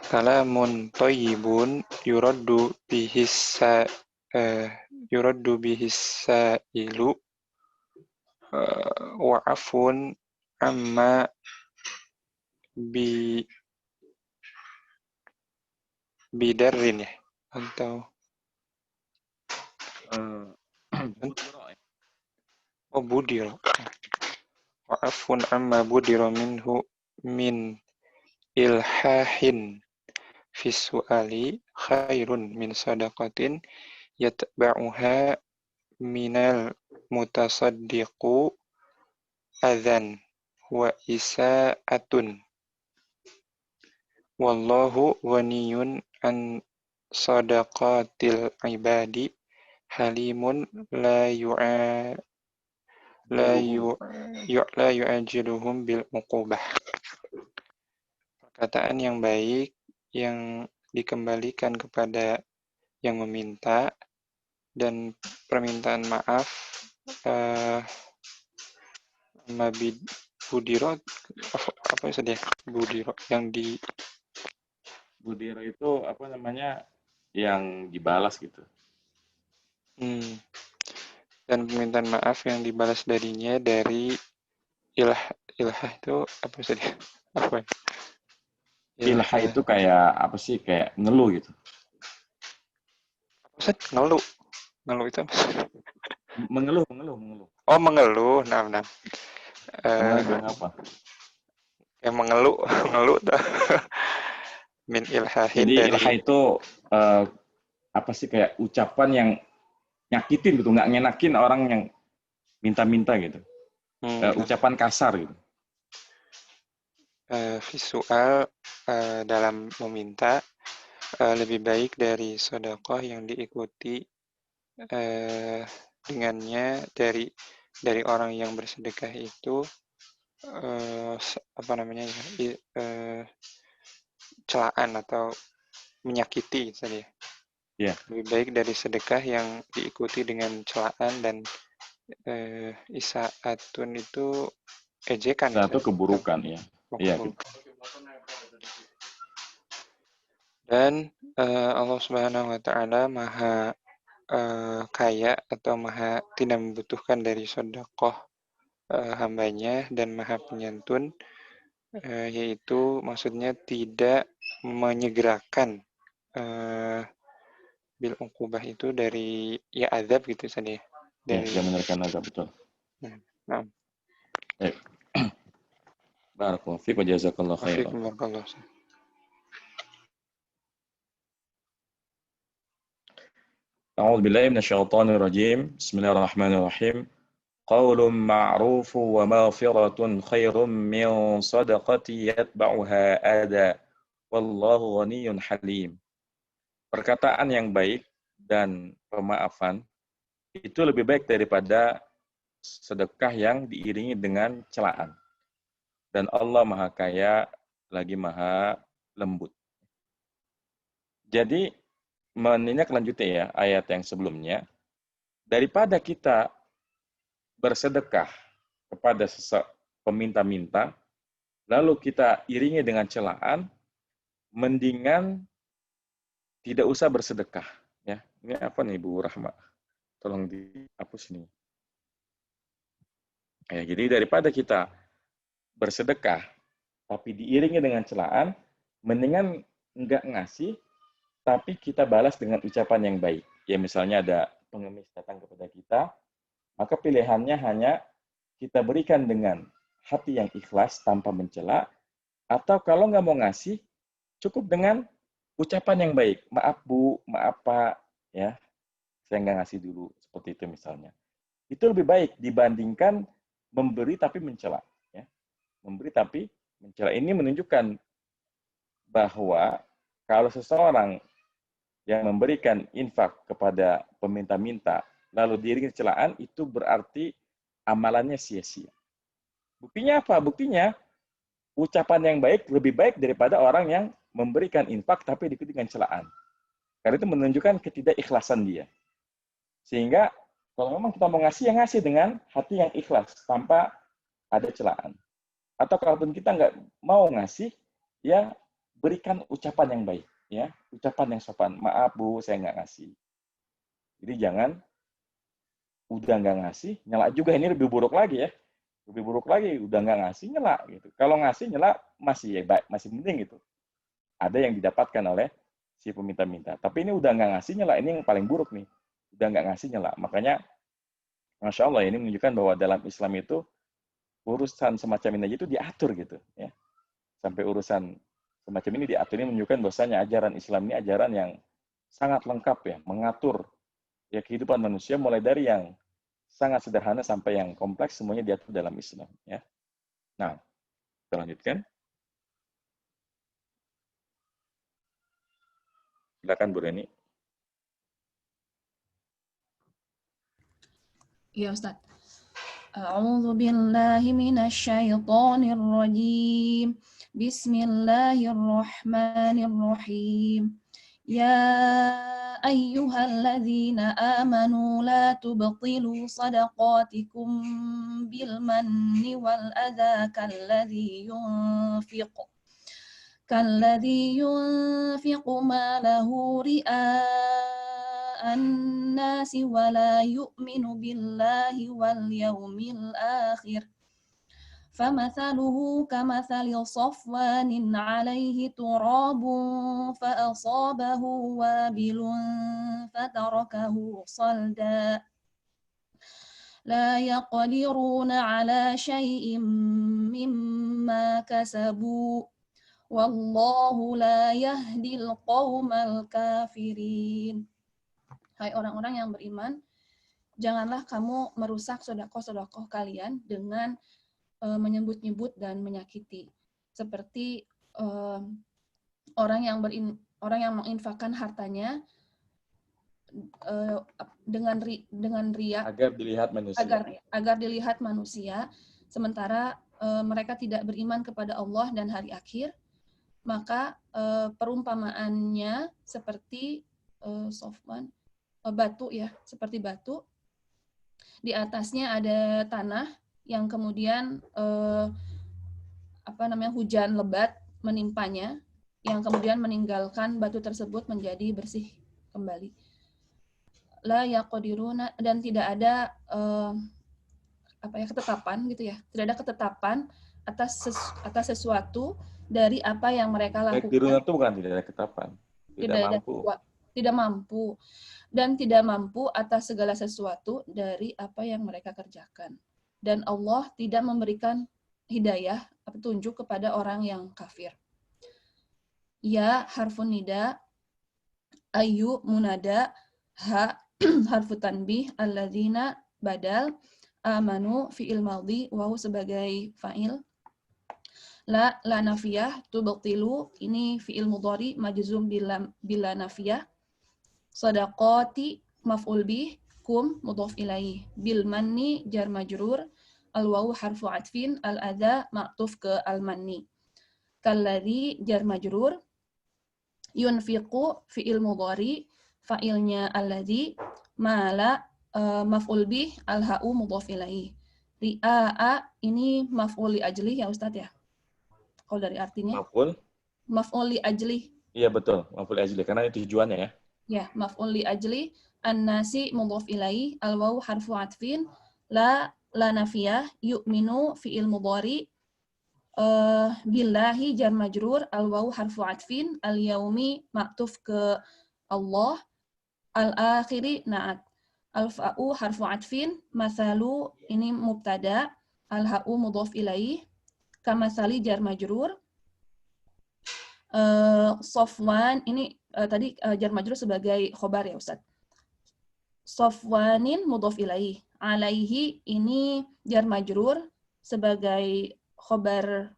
Kalamun thayyibun yuraddu bihis sailu wa afun amma bidarrin ya atau budiro. Wa afun amma budiro minhu min ilhahin fi su'ali khairun min sadaqatin yatba'uha minal mutasaddiqu adzan wa isa'atun wallahu ghaniyun an sadaqatil ibadi halimun la yu'ajiluhum bil uqubah. Perkataan yang baik yang dikembalikan kepada yang meminta, dan permintaan maaf budiro apa saja budiro yang di budiro itu apa namanya yang dibalas gitu. Dan permintaan maaf yang dibalas darinya dari ilah itu apa saja? Apa? Ilah itu kayak apa sih? Kayak ngeluh gitu. Apa sih? Ngeluh itu apa? Mengeluh. Oh, mengeluh. Nah. Bilang apa? Yang mengeluh min ilhahin. Jadi dari ilah itu apa sih, kayak ucapan yang nyakitin gitu, nggak ngenakin orang yang minta-minta gitu. Ucapan kasar gitu. Visual dalam meminta lebih baik dari sedekah yang diikuti dengannya dari orang yang bersedekah itu celaan atau menyakiti saja. Yeah. Lebih baik dari sedekah yang diikuti dengan celaan dan isaatun itu ejekan ya. Satu keburukan ya. Iya. Dan Allah Subhanahu wa taala Maha kaya atau Maha tidak membutuhkan dari sedekah hambanya, dan Maha penyantun, yaitu maksudnya tidak menyegerakan bil uqubah itu dari ya azab gitu saja. Ya, dia menyerahkan azab, betul. Nah. Baik. Barakallahu fiik wa jazakallahu khairan. A'udzu billahi minasyaitonir rajim. Bismillahirrahmanirrahim. Qaulun ma'rufun wa maghfiratun khairum min shadaqati yatba'uha adha. Wallahu ghaniyyun halim. Perkataan yang baik dan pemaafan itu lebih baik daripada sedekah yang diiringi dengan celaan. Dan Allah Maha Kaya lagi Maha Lembut. Jadi, menindaklanjuti ya ayat yang sebelumnya, daripada kita bersedekah kepada peminta-minta, lalu kita iringi dengan celaan, mendingan tidak usah bersedekah. Ya, ini apa nih Bu Rahma? Tolong dihapus nih. Ya, jadi daripada kita bersedekah, tapi diiringi dengan celaan, mendingan enggak ngasih, tapi kita balas dengan ucapan yang baik. Ya misalnya ada pengemis datang kepada kita, maka pilihannya hanya kita berikan dengan hati yang ikhlas tanpa mencela, atau kalau nggak mau ngasih, cukup dengan ucapan yang baik. Maaf Bu, maaf Pak, ya saya nggak ngasih dulu, seperti itu misalnya. Itu lebih baik dibandingkan memberi tapi mencela. Memberi tapi mencela. Ini menunjukkan bahwa kalau seseorang yang memberikan infak kepada peminta-minta lalu diiringi celaan, itu berarti amalannya sia-sia. Buktinya apa? Buktinya ucapan yang baik lebih baik daripada orang yang memberikan infak tapi diikuti dengan celaan. Karena itu menunjukkan ketidakikhlasan dia. Sehingga kalau memang kita mau ngasih, ya ngasih dengan hati yang ikhlas tanpa ada celaan. Atau kalaupun kita nggak mau ngasih, ya berikan ucapan yang baik, ya ucapan yang sopan. Maaf Bu, saya nggak ngasih. Jadi jangan udah nggak ngasih, nyela juga. Ini lebih buruk lagi ya, lebih buruk lagi. Udah nggak ngasih, nyela gitu. Kalau ngasih nyela masih ya baik, masih mending gitu. Ada yang didapatkan oleh si peminta-minta. Tapi ini udah nggak ngasih, nyela. Ini yang paling buruk nih. Udah nggak ngasih, nyela. Makanya, Masya Allah, ini menunjukkan bahwa dalam Islam itu urusan semacam ini aja itu diatur gitu ya. Sampai urusan semacam ini diatur, ini menunjukkan bahwasanya ajaran Islam ini ajaran yang sangat lengkap ya, mengatur ya kehidupan manusia mulai dari yang sangat sederhana sampai yang kompleks, semuanya diatur dalam Islam ya. Nah, kita lanjutkan. Silakan Bu Reni. Ya Ustaz. A'udzu billahi minasyaitonir rajim. Bismillahirrahmanirrahim. Ya ayyuhalladzina amanu la tubtilu sadaqatikum bil manni wal adza kalladzi yunfiqu malahu الناس ولا يؤمن بالله واليوم الآخر فمثله كمثل صفوان عليه تراب فأصابه وابل فتركه صلدا لا يقدرون على شيء مما كسبوا والله لا يهدي القوم الكافرين. Hai orang-orang yang beriman, janganlah kamu merusak sedekah-sedekah kalian dengan menyebut-nyebut dan menyakiti. Seperti orang yang menginfakkan hartanya dengan riya agar dilihat manusia. Agar dilihat manusia, sementara mereka tidak beriman kepada Allah dan hari akhir, maka perumpamaannya seperti Sofwan, batu ya, seperti batu. Di atasnya ada tanah, yang kemudian hujan lebat menimpanya, yang kemudian meninggalkan batu tersebut menjadi bersih kembali. La yaqdiruna, dan tidak ada ketetapan gitu ya. Tidak ada ketetapan atas sesuatu dari apa yang mereka Yakdiruna lakukan. itu bukan tidak ada ketetapan. Tidak mampu. Dan tidak mampu atas segala sesuatu dari apa yang mereka kerjakan. Dan Allah tidak memberikan hidayah, petunjuk kepada orang yang kafir. Ya harfun nida, ayu munada, ha harfu tanbih, alladzina badal, amanu fi'il madhi, wahu sebagai fa'il. La nafiyah, tubtilu, ini fi'il mudhari majzum bila nafiyah. Sadaqati maf'ul bih, kum mudhaf ilaih. Bil manni jar majrur, al wawu harfu atfin, al adha ma'tuf ke al manni. Kalladzi jar majrur, yunfiqu fi'il mudhari, fa'ilnya alladzi, mala maf'ul bih, al ha'u mudhaf ilaih. Ri'a ini maf'ul li ajli ya Ustaz ya. Kalau dari artinya maf'ul li ajli. Iya betul, maf'ul li ajli karena itu tujuannya ya. Ya, maf'ul li ajli, an-nasi mudhaf ilaih, al-wawu harfu atfin, la nafiyah, yu'minu fi'il mudhari, billahi jar majrur, al-wawu harfu atfin, al-yaumi ma'tuf ke Allah, al-akhiri na'at. Al-fa'u harfu atfin, masalu ini mubtada, al-ha'u mudhaf ilaih, kamasali jar majrur. Sofwan ini tadi jar majrur sebagai khobar ya Ustaz. Sofwanin mudhaf ilaih. Alaihi ini jar majrur sebagai khobar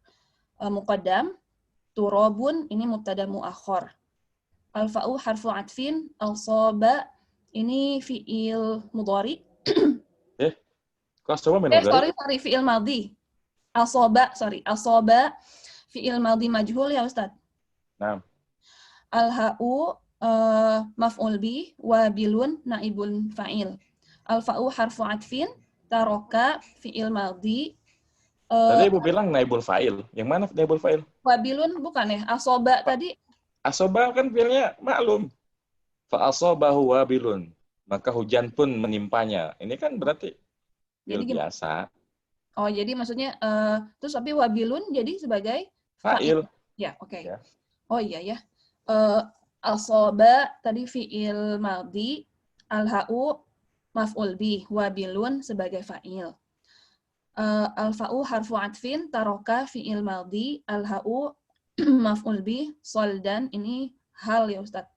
muqaddam. Turabun ini mubtada muakhar. Al-fa'u harfu atfin, al-saba ini fi'il mudhari. Sorry, fi'il madhi. Al-saba fi'il madhi majhul ya Ustaz. Nah. Al-ha'u maf'ul bih, wabilun naibul fa'il. Al-fa'u harfu atfin, taroka fi'il madhi. Tadi Ibu bilang naibul fa'il. Yang mana naibul fa'il? Wabilun bukan ya? Asoba tadi. Asoba kan fi'ilnya maklum. Fa'asobahu wabilun. Maka hujan pun menimpanya. Ini kan berarti fi'il biasa. Oh, jadi maksudnya terus tapi wabilun jadi sebagai fa'il. Ya, oke. Ya. Oh iya ya. Al-soba tadi fi'il madhi, al-ha'u maf'ul bih, wabilun sebagai fa'il. Al-fa'u harfu atfin, taroka fi'il madhi, al-ha'u maf'ul bih, soldan ini hal ya Ustaz.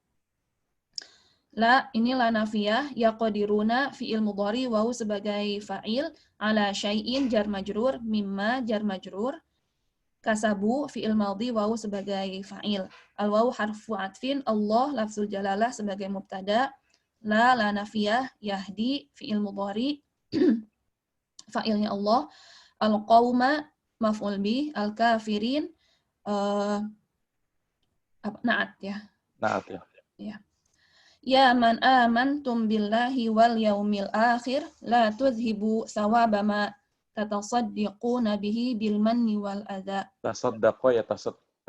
La ini la nafiyah, yaqdiruna fi'il mudhari wahu sebagai fa'il, ala syai'in jar majrur, mimma jar majrur. Kasabu fi'il madhi wawu sebagai fa'il. Al-wawu harfu atfin, Allah lafzul jalalah sebagai mubtada. La nafiyah, yahdi fi'il mudhari. Fa'ilnya Allah. Al-qawma maf'ul bih, al-kafirin na'at ya. Na'at ya. Ya. Ya man amantum billahi wal yaumil akhir la tudhibu sawaba ma tatasaddiquna bihi bil manni wal adha. Tasaddaqa ya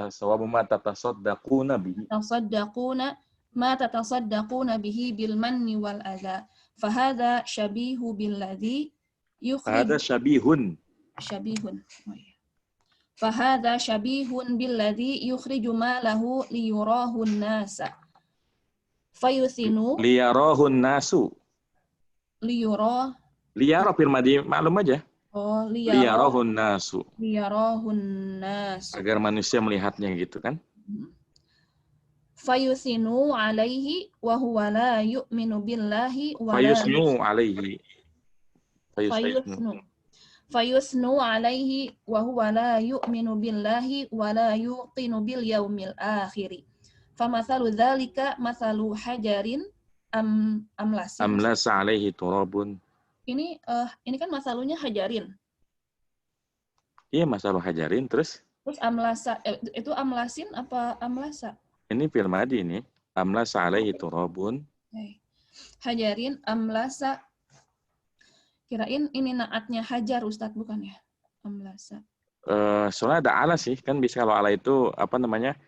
sawabu ma tatasaddaquna bihi. Tasaddaquna ma tatasaddaquna bihi bil manni wal adha. Fahadha syabihu billadhi yukhrij. Fahadha syabihun. Syabihun. Fahadha syabihun billadhi yukhriju malahu liyurahu an-nasa. Fayuthinu. Liyarahun nasu. Liyara firmadi maklum aja. Oh, liyarahun nasu. Liyarahun nasu. Agar manusia melihatnya gitu kan. Fayusinu alaihi wa huwa la yu'minu billahi wa fayusnu alaihi. Fayusnu alaihi wa huwa la yu'minu billahi wa la yuqinu bil yaumil akhiri. Famathalu dzalika mathalu hajarin amlasin. Amlasa alaihi turabun. Ini kan masalunya hajarin. Iya, masalah hajarin terus amlasa itu amlasin apa amlasa? Ini fi'il madhi ini. Amlasa alaihi turabun. Hajarin amlasa Kirain ini naatnya hajar Ustadz, bukan ya? Amlasa. Soalnya ada ala sih, kan bisa kalau ala itu apa namanya?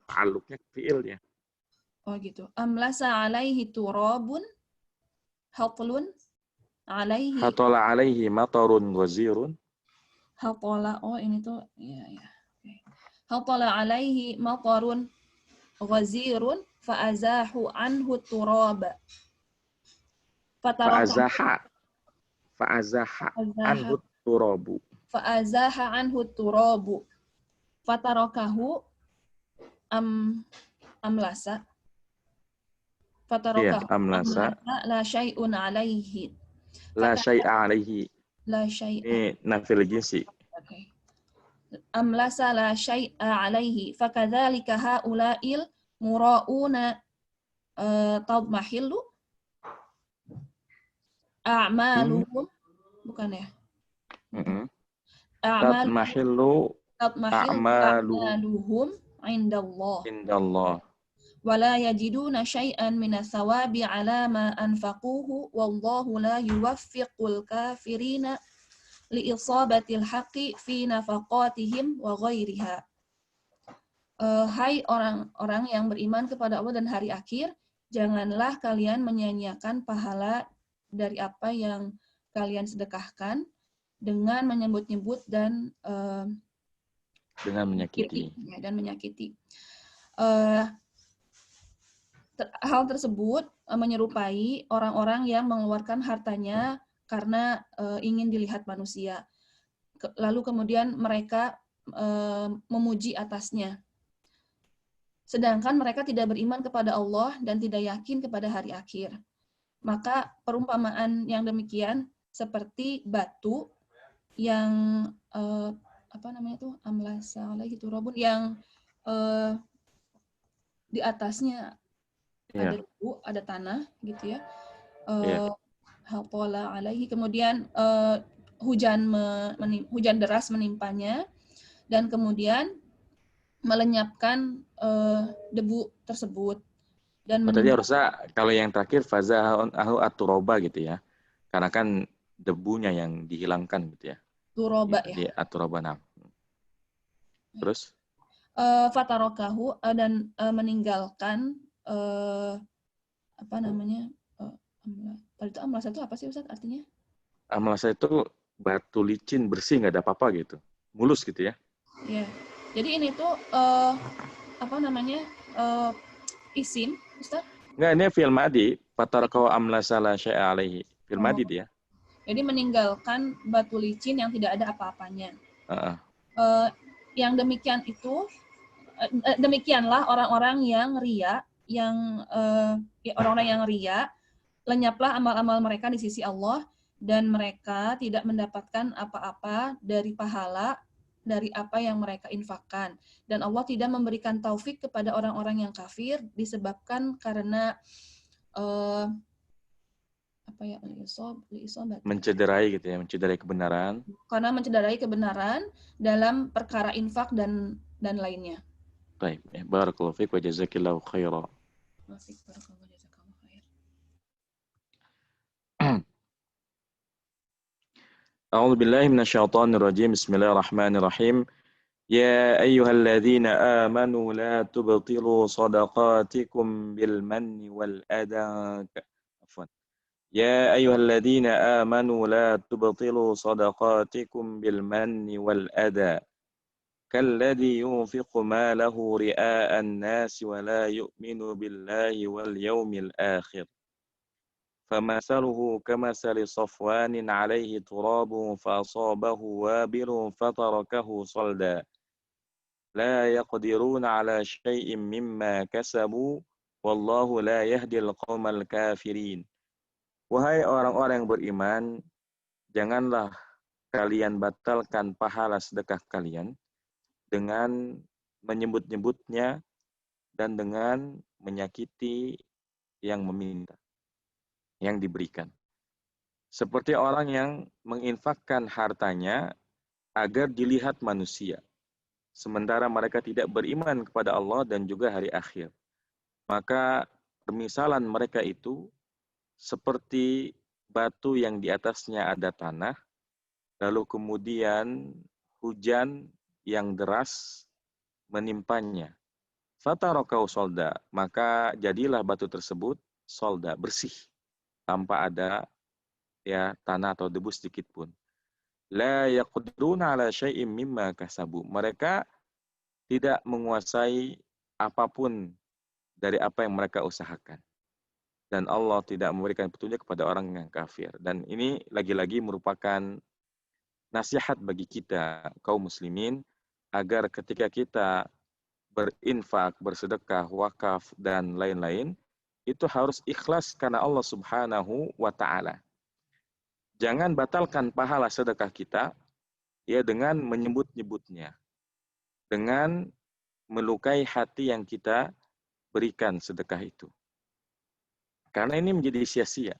Ta'alluqnya fi'il ya. Oh gitu. Amlasa alaihi turabun hatlun alaihi Hatala alaihi matarun ghazirun. hatala. Oh ini tuh ya ya. Oke. Hatala alaihi matarun ghazirun fa'azahu anhu turaba. Fa'azaha anhu turabu. Fa'azaha anhu turabu. Fatarakahu amlasa. Iya, Fatarakahu amlasa. la syai'un alaihi. La syai'a alaihi. La syai'a. Ini nafil jinsi. Okay. Amlasa la syai'a alaihi. Fakadzalika haula'il mura'una tadmahillu a'maluhum. Bukan ya? Tadmahillu a'maluhum indallah. indallah. ولا يجدون شيئا من الثواب على ما أنفقوه والله لا يوفق الكافرين لإصابة الحق في نفقاتهم وغيرها. Hai orang-orang yang beriman kepada Allah dan hari akhir, janganlah kalian menyia-nyiakan pahala dari apa yang kalian sedekahkan dengan menyebut-nyebut dan dengan menyakiti. Hal tersebut menyerupai orang-orang yang mengeluarkan hartanya karena ingin dilihat manusia. Lalu kemudian mereka memuji atasnya. Sedangkan mereka tidak beriman kepada Allah dan tidak yakin kepada hari akhir. Maka perumpamaan yang demikian seperti batu yang amlasa alaihi turabun yang di atasnya ada debu, ada tanah, gitu ya. Hatala alaihi, kemudian hujan deras menimpanya, dan kemudian melenyapkan debu tersebut. Dan tadi harusnya kalau yang terakhir fazahu at-turaba gitu ya, karena kan debunya yang dihilangkan gitu ya. Turaba ya. Di at-turaba. Terus? Fatarakahu dan meninggalkan amlasa itu apa sih Ustaz artinya? Amlasa itu batu licin bersih, nggak ada apa-apa gitu, mulus gitu ya. Iya. Jadi ini tuh isim Ustaz? Nggak, ini fi'il madhi. Fatarakahu amlasa la syai'a alaihi. Fi'il madhi dia. Jadi meninggalkan batu licin yang tidak ada apa-apanya. Yang demikian itu demikianlah orang-orang yang ria, orang-orang yang ria, lenyaplah amal-amal mereka di sisi Allah dan mereka tidak mendapatkan apa-apa dari pahala dari apa yang mereka infakkan, dan Allah tidak memberikan taufik kepada orang-orang yang kafir disebabkan karena mencederai gitu ya, mencederai kebenaran. Karena mencederai kebenaran dalam perkara infak dan lainnya. Baik, barakallahu fiik wa jazakillahu khairan. أعوذ بالله من الشيطان الرجيم بسم الله الرحمن الرحيم يا أيها الذين آمنوا لا تبطلوا صدقاتكم بالمن والأذى يا أيها الذين آمنوا لا تبطلوا صدقاتكم بالمن والأذى كالذي ينفق ماله رئاء الناس ولا يؤمن بالله واليوم الآخر فمثله كمثل صفوان عليه تراب فأصابه وابل فتركه صلدا لا يقدرون على شيء مما كسبوا والله لا يهدي القوم الكافرين. Wahai orang-orang yang beriman, janganlah kalian batalkan pahala sedekah kalian dengan menyebut-nyebutnya dan dengan menyakiti yang meminta, yang diberikan. Seperti orang yang menginfakkan hartanya agar dilihat manusia, sementara mereka tidak beriman kepada Allah dan juga hari akhir. Maka permisalan mereka itu seperti batu yang di atasnya ada tanah, lalu kemudian hujan yang deras menimpanya. Fatarokau solda, maka jadilah batu tersebut solda, bersih, tanpa ada ya tanah atau debu sedikit pun. La yaqdiruna ala syai'im mimma kasabu. Mereka tidak menguasai apapun dari apa yang mereka usahakan. Dan Allah tidak memberikan petunjuk kepada orang yang kafir. Dan ini lagi-lagi merupakan nasihat bagi kita, kaum muslimin, agar ketika kita berinfak, bersedekah, wakaf, dan lain-lain, itu harus ikhlas karena Allah Subhanahu wa Ta'ala. Jangan batalkan pahala sedekah kita ya dengan menyebut-nyebutnya, dengan melukai hati yang kita berikan sedekah itu. Karena ini menjadi sia-sia.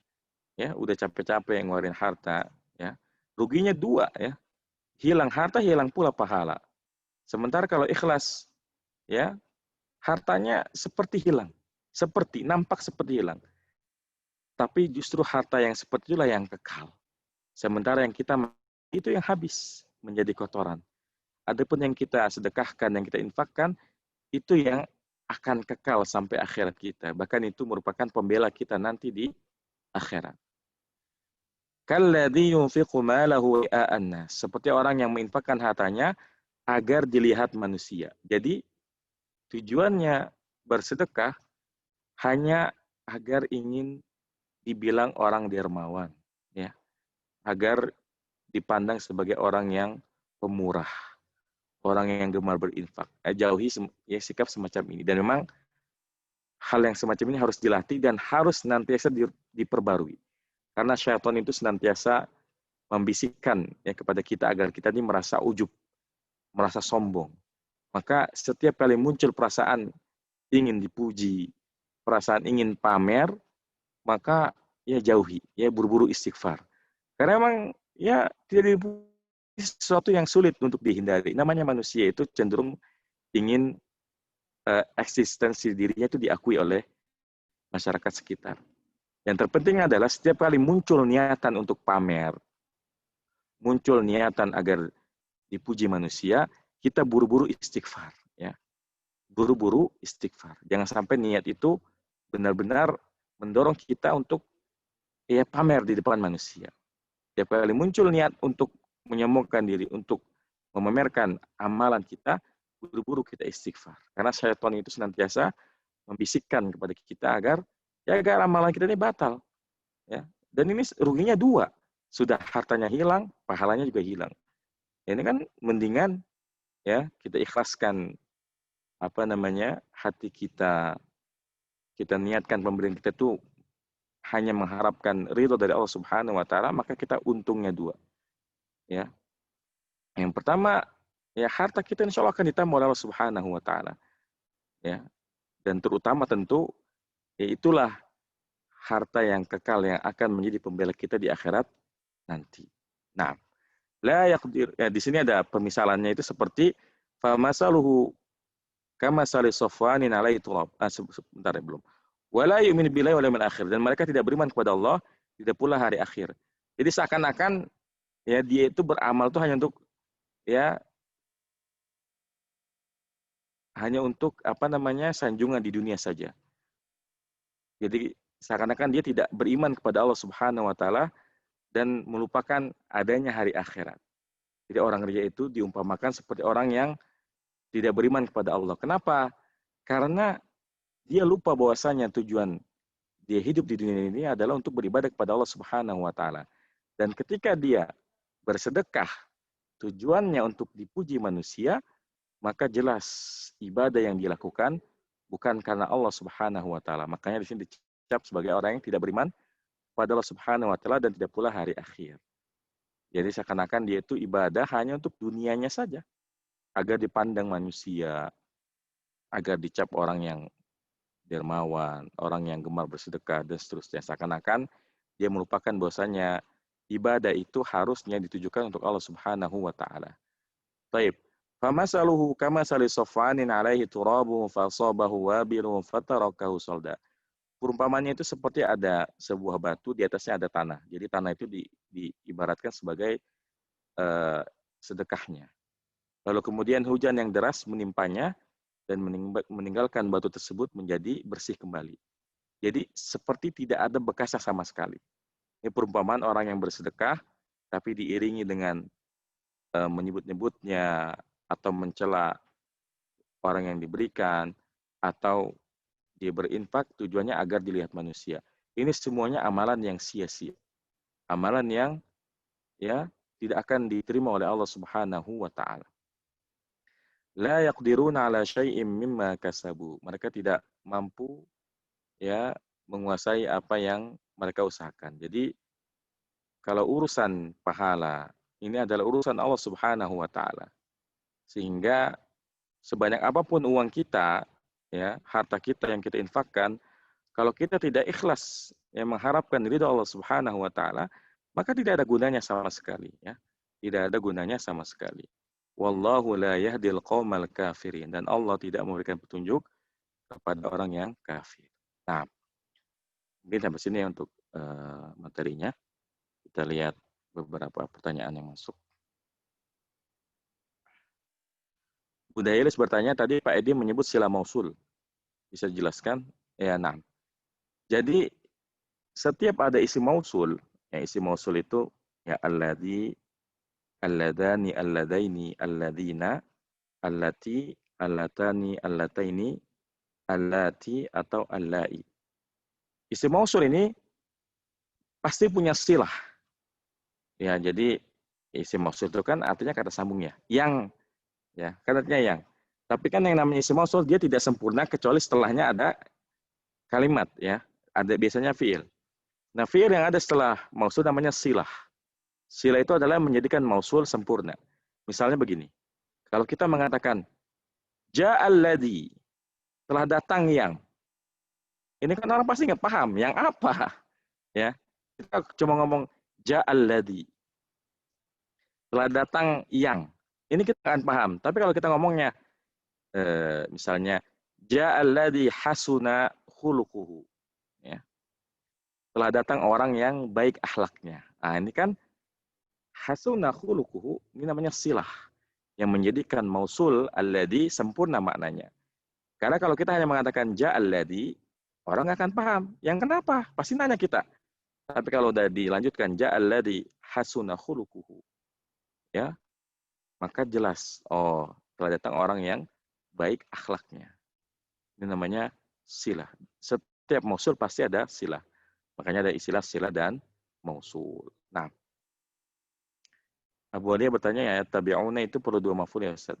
Ya, udah capek-capek yang ngeluarin harta, ya. Ruginya dua, ya. Hilang harta, hilang pula pahala. Sementara kalau ikhlas, ya, hartanya seperti hilang. Nampak seperti hilang. Tapi justru harta yang seperti itulah yang kekal. Sementara yang kita itu yang habis menjadi kotoran. Adapun yang kita sedekahkan, yang kita infakkan, itu yang akan kekal sampai akhirat kita. Bahkan itu merupakan pembela kita nanti di akhirat. Kalladzi yunfiqu malahu ria'an nas. Seperti orang yang menginfakkan hartanya agar dilihat manusia. Jadi tujuannya bersedekah hanya agar ingin dibilang orang dermawan, ya. Agar dipandang sebagai orang yang pemurah, orang yang gemar berinfak. Jauhi ya sikap semacam ini. Dan memang hal yang semacam ini harus dilatih dan harus senantiasa diperbarui. Karena syaitan itu senantiasa membisikkan ya kepada kita agar kita ini merasa ujub, merasa sombong. Maka setiap kali muncul perasaan ingin dipuji, perasaan ingin pamer, maka ya jauhi, ya buru-buru istighfar. Karena memang ya tidak dipuji sesuatu yang sulit untuk dihindari. Namanya manusia itu cenderung ingin eksistensi dirinya itu diakui oleh masyarakat sekitar. Yang terpenting adalah setiap kali muncul niatan untuk pamer, muncul niatan agar dipuji manusia, kita buru-buru istighfar, ya. Buru-buru istighfar. Jangan sampai niat itu benar-benar mendorong kita untuk ya pamer di depan manusia. Setiap kali muncul niat untuk menyombongkan diri, untuk memamerkan amalan kita, buru-buru kita istighfar. Karena syaitan itu senantiasa membisikkan kepada kita agar amalan kita ini batal. Ya. Dan ini ruginya dua. Sudah hartanya hilang, pahalanya juga hilang. Ini kan mendingan ya kita ikhlaskan hati kita niatkan pemberian kita itu hanya mengharapkan ridho dari Allah Subhanahu wa Ta'ala, maka kita untungnya dua. Ya. Yang pertama, ya harta kita insya Allah akan ditambah oleh Allah Subhanahu wa Ta'ala. Ya. Dan terutama tentu ya itulah harta yang kekal yang akan menjadi pembela kita di akhirat nanti. Nah, la yaqdir, ya di sini ada pemisalannya itu seperti famasaluhu kamasali safwanin alaihi turab. Sebentar ya belum. Wala yu'minu billahi wal yawmil akhir, dan mereka tidak beriman kepada Allah, tidak pula hari akhir. Jadi seakan-akan ya dia itu beramal itu hanya untuk sanjungan di dunia saja. Jadi seakan-akan dia tidak beriman kepada Allah Subhanahu wa Ta'ala dan melupakan adanya hari akhirat. Jadi orang ria itu diumpamakan seperti orang yang tidak beriman kepada Allah. Kenapa? Karena dia lupa bahwasanya tujuan dia hidup di dunia ini adalah untuk beribadah kepada Allah Subhanahu wa Ta'ala. Dan ketika dia bersedekah tujuannya untuk dipuji manusia, maka jelas ibadah yang dilakukan bukan karena Allah Subhanahu wa Ta'ala. Makanya di sini dicap sebagai orang yang tidak beriman kepada Allah Subhanahu wa Ta'ala dan tidak pula hari akhir. Jadi seakan-akan dia itu ibadah hanya untuk dunianya saja, agar dipandang manusia, agar dicap orang yang dermawan, orang yang gemar bersedekah, dan seterusnya. Seakan-akan dia melupakan bahwasanya ibadah itu harusnya ditujukan untuk Allah Subhanahu wa Ta'ala. Baik. Famasaluhu kamasali safwanin alaihi turabu fasabahu wabilun fatarakahu salda. perumpamannya itu seperti ada sebuah batu, di atasnya ada tanah. Jadi tanah itu diibaratkan sebagai sedekahnya. Lalu kemudian hujan yang deras menimpanya dan meninggalkan batu tersebut menjadi bersih kembali. Jadi seperti tidak ada bekasnya sama sekali. Ini perumpamaan orang yang bersedekah, tapi diiringi dengan menyebut-nyebutnya atau mencela orang yang diberikan, atau dia berinfak tujuannya agar dilihat manusia. Ini semuanya amalan yang sia-sia. Amalan yang ya tidak akan diterima oleh Allah Subhanahu wa taala. La yaqdiruna ala syai'im mimma kasabu. Mereka tidak mampu ya menguasai apa yang mereka usahakan. Jadi kalau urusan pahala ini adalah urusan Allah Subhanahu wa taala. Sehingga sebanyak apapun uang kita, ya, harta kita yang kita infakkan, kalau kita tidak ikhlas yang mengharapkan ridha Allah Subhanahu wa taala, maka tidak ada gunanya sama sekali, ya. Tidak ada gunanya sama sekali. Wallahu la yahdil qaumal kafirin, dan Allah tidak memberikan petunjuk kepada orang yang kafir. Nah, mungkin sampai sini untuk materinya. Kita lihat beberapa pertanyaan yang masuk. Bunda Elis bertanya, tadi Pak Edi menyebut sila mausul. Bisa dijelaskan? Ya, nah. Jadi, setiap ada isim mausul, ya isim mausul itu, ya alladhi, alladani, alladaini, alladina, allati, allatani, allataini, allati, atau allai. Isim mausul ini pasti punya silah. Ya, jadi isim mausul itu kan artinya kata sambungnya. Yang, ya, kan artinya yang. Tapi kan yang namanya isim mausul dia tidak sempurna kecuali setelahnya ada kalimat, ya. Ada biasanya fiil. Nah, fiil yang ada setelah mausul namanya silah. Silah itu adalah menjadikan mausul sempurna. Misalnya begini. Kalau kita mengatakan ja'al ladzi, telah datang yang. Ini kan orang pasti nggak paham yang apa, ya. Kita cuma ngomong ja'al ladzi, telah datang yang. Ini kita akan paham. Tapi kalau kita ngomongnya misalnya ja'al ladzi hasuna khuluquhu, ya. Telah datang orang yang baik akhlaknya. Nah, ini kan hasuna khuluquhu, ini namanya silah yang menjadikan mausul alladzi sempurna maknanya. Karena kalau kita hanya mengatakan ja'al ladzi, orang nggak akan paham. Yang kenapa? Pasti nanya kita. Tapi kalau udah dilanjutkan ja'al ladzi hasuna khuluquhu, ya, maka jelas, oh, telah datang orang yang baik akhlaknya. Ini namanya silah. Setiap mausul pasti ada silah. Makanya ada istilah silah dan mausul. Nah, Abu Alia bertanya, ya, tabi'una itu perlu dua maf'ul ya, Ustaz?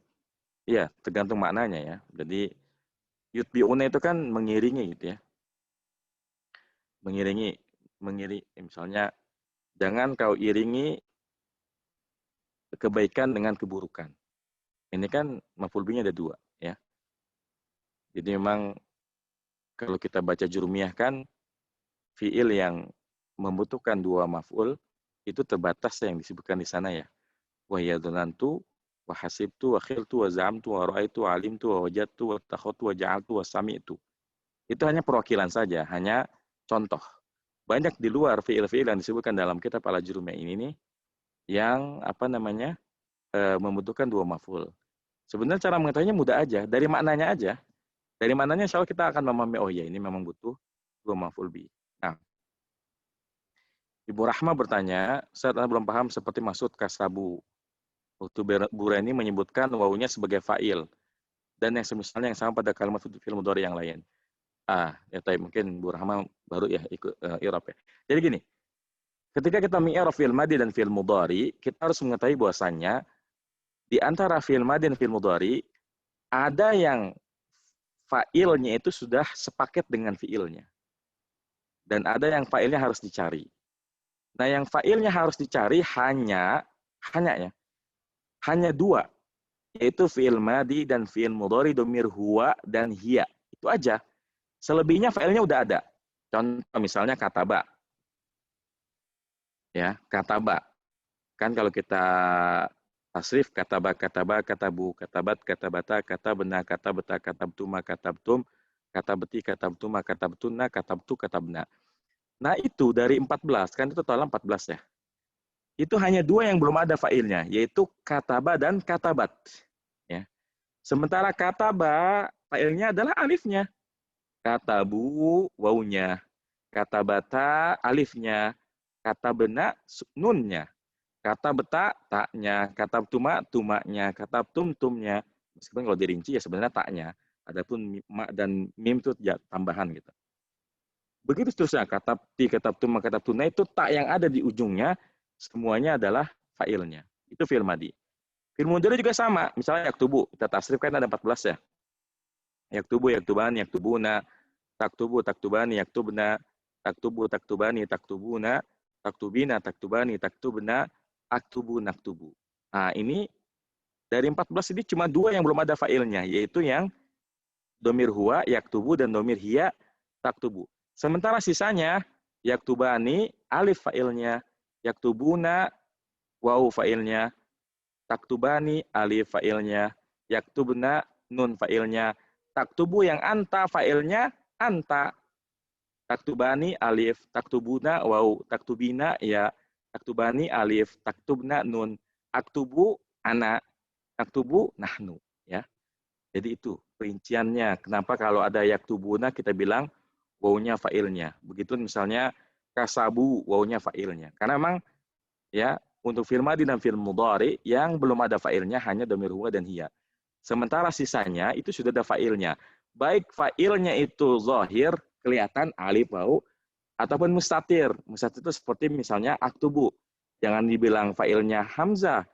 Iya, tergantung maknanya ya. Jadi yutbi'una itu kan mengiringi gitu ya. Mengiringi, misalnya jangan kau iringi kebaikan dengan keburukan. Ini kan maf'ul bihi ada dua, ya. Jadi memang kalau kita baca jurumiyah kan fiil yang membutuhkan dua maf'ul itu terbatas yang disebutkan di sana, ya. Wa yadhanantu wa hasibtu wa khiltu wa za'amtu wa ra'aitu wa alimtu wa wajadtu wa takhatu wa ja'altu wa sami'tu. Itu hanya perwakilan saja, hanya contoh. Banyak di luar fiil-fiil yang disebutkan dalam kitab Al-Jurumiyah ini nih yang membutuhkan dua maf'ul. Sebenarnya cara mengetahuinya mudah aja, dari maknanya aja. Dari maknanya insya Allah kita akan memahami, oh ya ini memang butuh dua maf'ul bi. Nah, Ibu Rahma bertanya, saya belum paham seperti maksud kasabu. Waktu Burani menyebutkan wawunya sebagai fa'il. Dan yang semisalnya yang sama pada kalimat fi'il mudhari yang lain. Ya tapi mungkin Bu Rahma baru ya ikut i'rab ya. Jadi gini, ketika kita mengi'rab fi'il madhi dan fi'il mudhari, kita harus mengetahui bahwasannya di antara fi'il madhi dan fi'il mudhari ada yang fa'ilnya itu sudah sepaket dengan fi'ilnya. Dan ada yang fa'ilnya harus dicari. Nah, yang fa'ilnya harus dicari hanya dua, yaitu fi'il madhi dan fi'il mudhari dhamir huwa dan hiya. Itu aja. Selebihnya fa'ilnya udah ada. Contoh misalnya kataba. Ya, kataba. Kan kalau kita tasrif kataba, katabu, katabat, katabata, katabna, katabata, katabtuma, katabtum, katabti, katabtuma, katabtuna, katabtu, katabna. Nah itu dari 14, kan itu total 14 ya. Itu hanya 2 yang belum ada fa'ilnya, yaitu kataba dan katabat. Ya. Sementara kataba, fa'ilnya adalah alifnya. Katabu, wawunya. Katabata, alifnya. Katabena, nunnya. Katabeta, taknya. Katabtuma, tumaknya. Katabtum, tumnya. Meskipun kalau dirinci ya sebenarnya taknya. Adapun ma dan mim itu ya, tambahan gitu. Begitu seterusnya. Katabti, katabtuma, katabtuna itu tak yang ada di ujungnya, semuanya adalah fa'ilnya. Itu fi'il madi. Fi'il mudhari juga sama. Misalnya yaktubu, kita tasrif kan ada 14 ya. Yaktubu, yaktubani, yaktubuna, taktubu, taktubani, yaktubna, taktubu, taktubani, taktubuna, taktubina, taktubani, taktubna, aktubu, naktubu. Nah, ini dari 14 ini cuma 2 yang belum ada fa'ilnya, yaitu yang domir huwa, yaktubu, dan domir hiya, taktubu. Sementara sisanya, yaktubani, alif fa'ilnya, yaktubuna, waw fa'ilnya, taktubani, alif fa'ilnya, yaktubna, nun fa'ilnya, taktubu yang anta fa'ilnya, anta, taktubani, alif, taktubuna, waw, taktubina, ya, taktubani, alif, taktubna, nun, aktubu, ana, taktubu, nahnu. Ya. Jadi itu perinciannya. Kenapa kalau ada yaktubuna kita bilang wawnya fa'ilnya. Begitu misalnya kasabu, wawnya fa'ilnya. Karena memang ya untuk fi'il madhi dan fi'il mudhari yang belum ada fa'ilnya hanya dhamir huwa dan hiya. Sementara sisanya itu sudah ada fa'ilnya. Baik fa'ilnya itu zahir, kelihatan alif waw, ataupun mustatir. Mustatir itu seperti misalnya aktubu. Jangan dibilang fa'ilnya hamzah,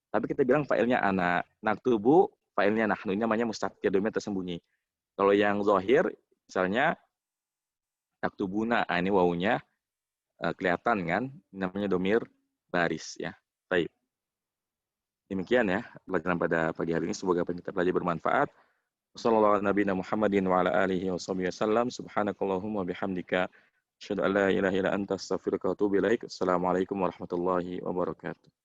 tapi kita bilang fa'ilnya ana. Naktubu, fa'ilnya nahnu. Ini namanya mustatir, domir tersembunyi. Kalau yang zahir, misalnya taktubuna, ini wawunya kelihatan kan, namanya domir baris ya. Baik. Demikian ya pelajaran pada pagi hari ini, semoga apa yang kita pelajari bermanfaat. Wassallallahu ala nabiyina Muhammadin wa ala alihi wasallam. Subhanakallahumma bihamdika asyhadu an la ilaha illa anta astaghfiruka wa atubu ilaik. Assalamualaikum warahmatullahi wabarakatuh.